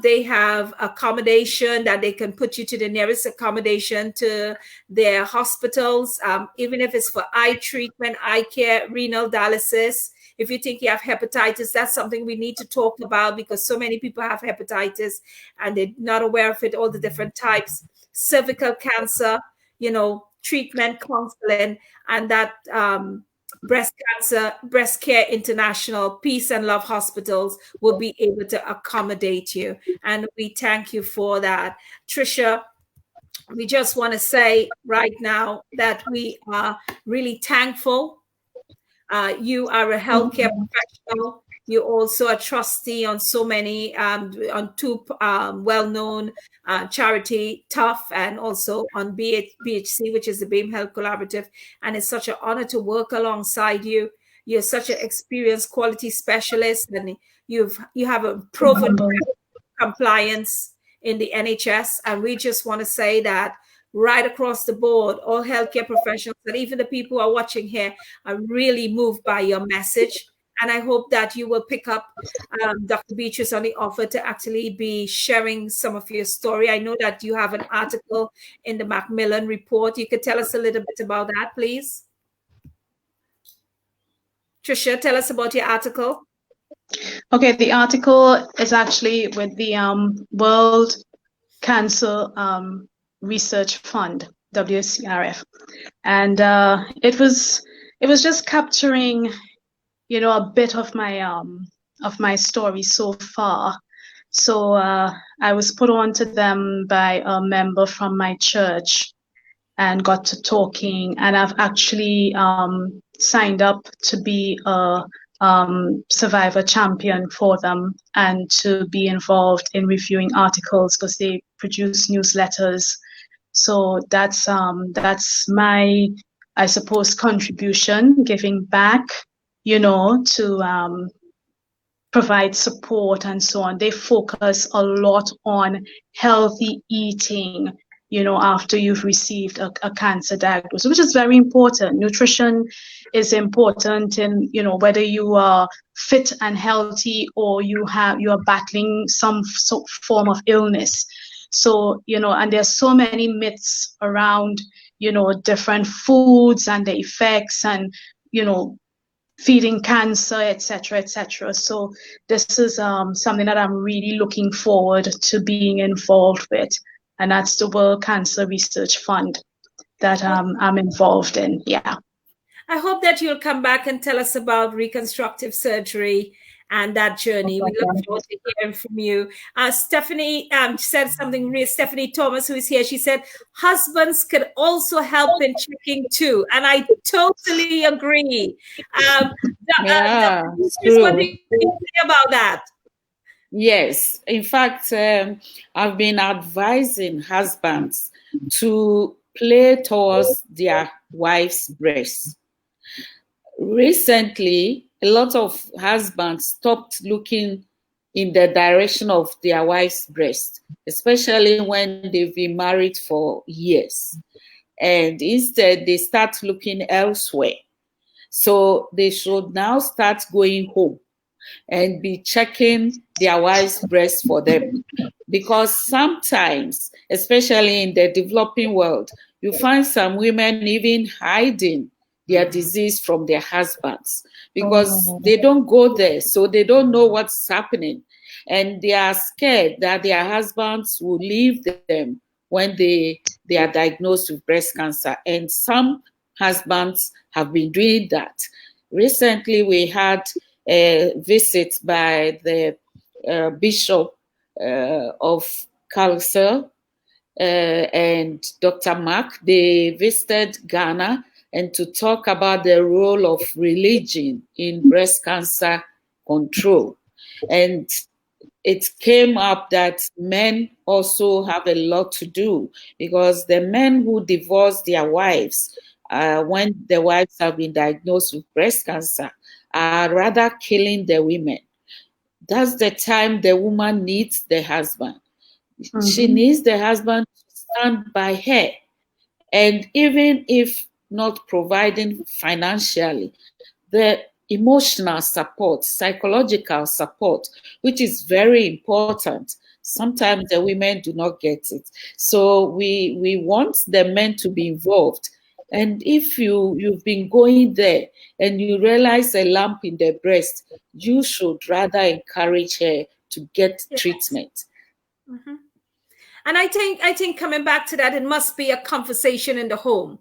They have accommodation that they can put you to the nearest accommodation to their hospitals, even if it's for eye treatment, eye care, renal dialysis. If you think you have hepatitis, that's something we need to talk about, because so many people have hepatitis and they're not aware of it, all the different types. Cervical cancer, treatment, counseling, and that breast cancer, Breast Care International, Peace and Love Hospitals will be able to accommodate you. And we thank you for that. Tricia, we just want to say right now that we are really thankful. You are a healthcare professional. You're also a trustee on so many, on two well-known charity, Tough, and also on BHC, which is the BAME Health Collaborative. And it's such an honor to work alongside you. You're such an experienced quality specialist, and you have a proven compliance in the NHS. And we just want to say that right across the board, all healthcare professionals, and even the people who are watching here, are really moved by your message. And I hope that you will pick up Dr. Beatrice on the offer to actually be sharing some of your story. I know that you have an article in the Macmillan report. You could tell us a little bit about that, please. Tricia, tell us about your article. Okay, the article is actually with the World Cancer Research Fund, WCRF, and it was just capturing, a bit of my story so far. So I was put on to them by a member from my church and got to talking, and I've actually signed up to be a survivor champion for them and to be involved in reviewing articles, because they produce newsletters. So that's my, I suppose, contribution, giving back, to provide support and so on. They focus a lot on healthy eating, after you've received a cancer diagnosis, which is very important. Nutrition is important in, whether you are fit and healthy or you are battling some form of illness. So, and there's so many myths around, different foods and the effects and, feeding cancer, etc., etc. So this is something that I'm really looking forward to being involved with. And that's the World Cancer Research Fund that I'm involved in. Yeah. I hope that you'll come back and tell us about reconstructive surgery and that journey. We look forward to hearing from you. Stephanie said something real. Stephanie Thomas, who is here, she said, husbands could also help in checking too. And I totally agree. Yeah, what do you say about that? Yes. In fact, I've been advising husbands to play towards their wife's breast. Recently, a lot of husbands stopped looking in the direction of their wife's breast, especially when they've been married for years. And instead, they start looking elsewhere. So they should now start going home and be checking their wife's breast for them. Because sometimes, especially in the developing world, you find some women even hiding their disease from their husbands because they don't go there, so they don't know what's happening. And they are scared that their husbands will leave them when they are diagnosed with breast cancer. And some husbands have been doing that. Recently, we had a visit by the Bishop of Calcutta and Dr. Mark. They visited Ghana and to talk about the role of religion in breast cancer control. And it came up that men also have a lot to do, because the men who divorce their wives when the wives have been diagnosed with breast cancer are rather killing the women. That's the time the woman needs the husband. She needs the husband to stand by her. And even if not providing financially, the emotional support, psychological support, which is very important. Sometimes the women do not get it. So we want the men to be involved. And if you've been going there and you realize a lump in the breast, you should rather encourage her to get treatment. Mm-hmm. And I think coming back to that, it must be a conversation in the home.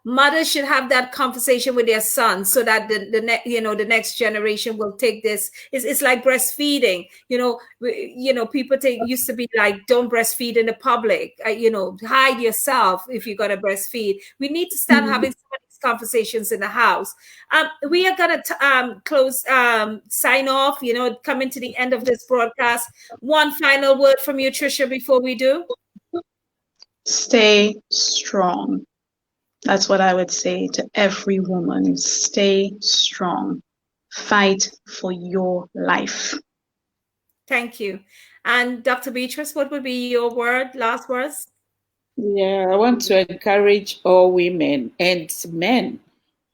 Mothers should have that conversation with their sons, so that the next generation will take this. It's like breastfeeding. People used to be like, don't breastfeed in the public. Hide yourself if you're gonna breastfeed. We need to start having some of these conversations in the house. We are gonna sign off. Coming to the end of this broadcast. One final word from you, Tricia, before we do. Stay strong. That's what I would say to every woman. Stay strong. Fight for your life. Thank you. And Dr. Beatrice, what would be your last words? Yeah, I want to encourage all women and men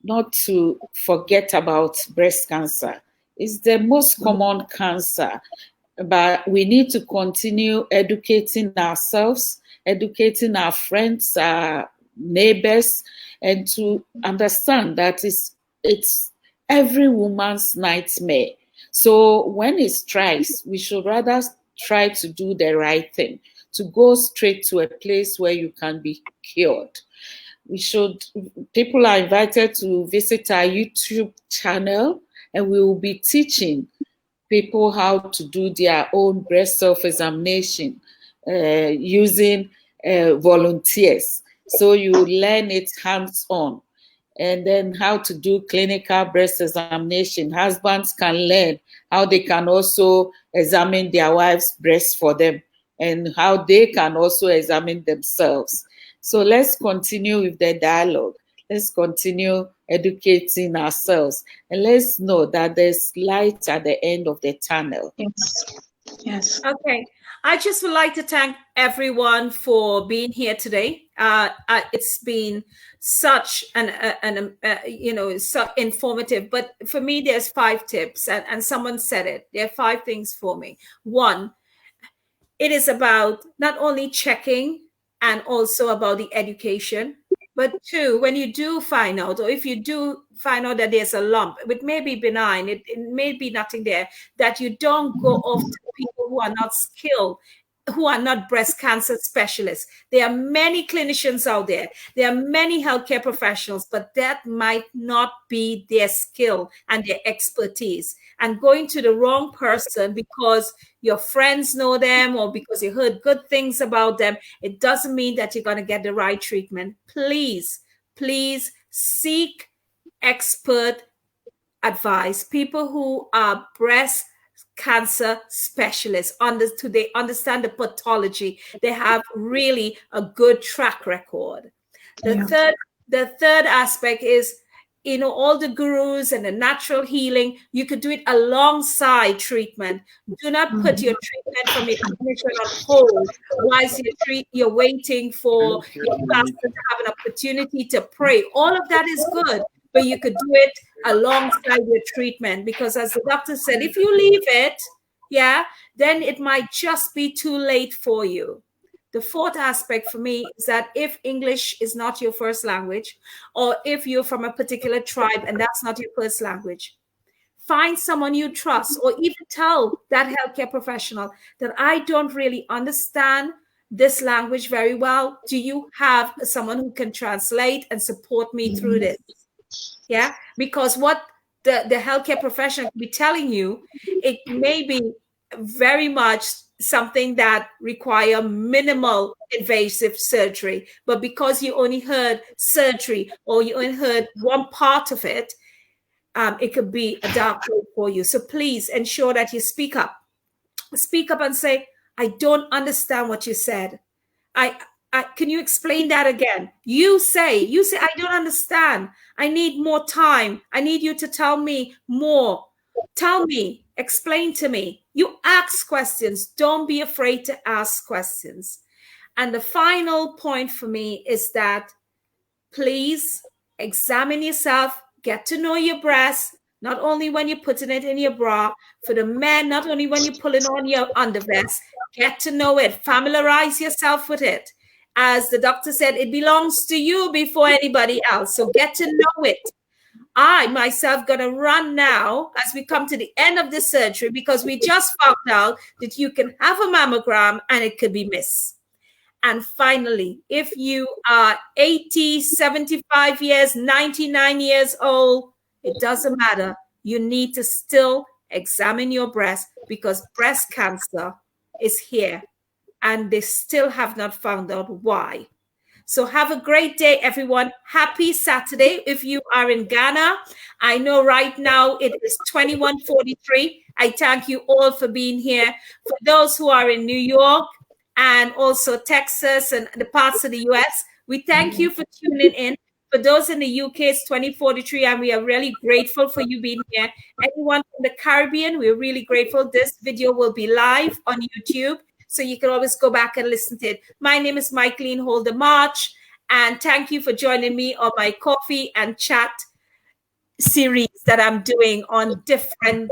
not to forget about breast cancer. It's the most common cancer, but we need to continue educating ourselves, educating our friends, our neighbors, and to understand that it's every woman's nightmare. So when it strikes, we should rather try to do the right thing, to go straight to a place where you can be cured. People are invited to visit our YouTube channel, and we will be teaching people how to do their own breast self-examination using volunteers. So you learn it hands-on. And then how to do clinical breast examination. Husbands can learn how they can also examine their wife's breasts for them, and how they can also examine themselves. So let's continue with the dialogue. Let's continue educating ourselves, and let's know that there's light at the end of the tunnel. Yes. Okay. I just would like to thank everyone for being here today. It's been such so informative. But for me, there's 5 tips, and someone said it. There are 5 things for me. 1, it is about not only checking and also about the education. But 2, when you do find out, or if you do find out that there's a lump, it may be benign, it may be nothing there, that you don't go off to people who are not skilled, who are not breast cancer specialists. There are many clinicians out there. There are many healthcare professionals, but that might not be their skill and their expertise. And going to the wrong person because your friends know them or because you heard good things about them, it doesn't mean that you're going to get the right treatment. Please seek expert advice. People who are breast cancer specialists, they understand the pathology. They have really a good track record. The third aspect is, all the gurus and the natural healing, you could do it alongside treatment. Do not put your treatment from your clinician on hold whilst you're waiting for your pastor to have an opportunity to pray. All of that is good, but you could do it alongside your treatment, because as the doctor said, if you leave it, then it might just be too late for you. The 4th aspect for me is that if English is not your first language, or if you're from a particular tribe and that's not your first language, find someone you trust, or even tell that healthcare professional that I don't really understand this language very well. Do you have someone who can translate and support me through this? Yeah, because what the healthcare professional will be telling you, it may be very much something that require minimal invasive surgery, but because you only heard surgery or you only heard one part of it, it could be a dark road for you. So please ensure that you speak up speak up and say, I don't understand what you said. Can you explain that again? You say, I don't understand. I need more time. I need you to tell me more. Tell me, explain to me. You ask questions. Don't be afraid to ask questions. And the final point for me is that please examine yourself, get to know your breast, not only when you're putting it in your bra, for the men, not only when you're pulling on your undervest, get to know it, familiarize yourself with it. As the doctor said, it belongs to you before anybody else. So get to know it. I myself gonna run now as we come to the end of the surgery, because we just found out that you can have a mammogram and it could be missed. And finally, if you are 80, 75 years, 99 years old, it doesn't matter. You need to still examine your breast, because breast cancer is here and they still have not found out why. So have a great day, everyone. Happy Saturday. If you are in Ghana, I know right now it is 21:43. I thank you all for being here. For those who are in New York and also Texas and the parts of the US, we thank you for tuning in. For those in the UK, it's 20:43, and we are really grateful for you being here. Anyone from the Caribbean, we're really grateful. This video will be live on YouTube, so you can always go back and listen to it. My name is Michaelene Holder March, and thank you for joining me on my coffee and chat series that I'm doing on different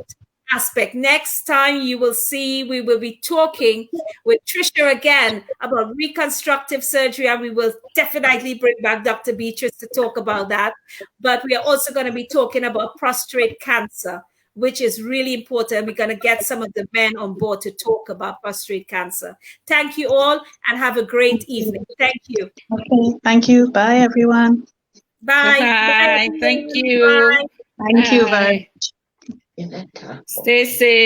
aspects. Next time you will see, we will be talking with Tricia again about reconstructive surgery, and we will definitely bring back Dr. Beatrice to talk about that. But we are also going to be talking about prostate cancer, which is really important. We're going to get some of the men on board to talk about prostate cancer. Thank you all, and have a great evening. Thank you. Okay, thank you. Bye, everyone. Bye. Bye. Thank you. Bye. Thank you very much. Stay safe.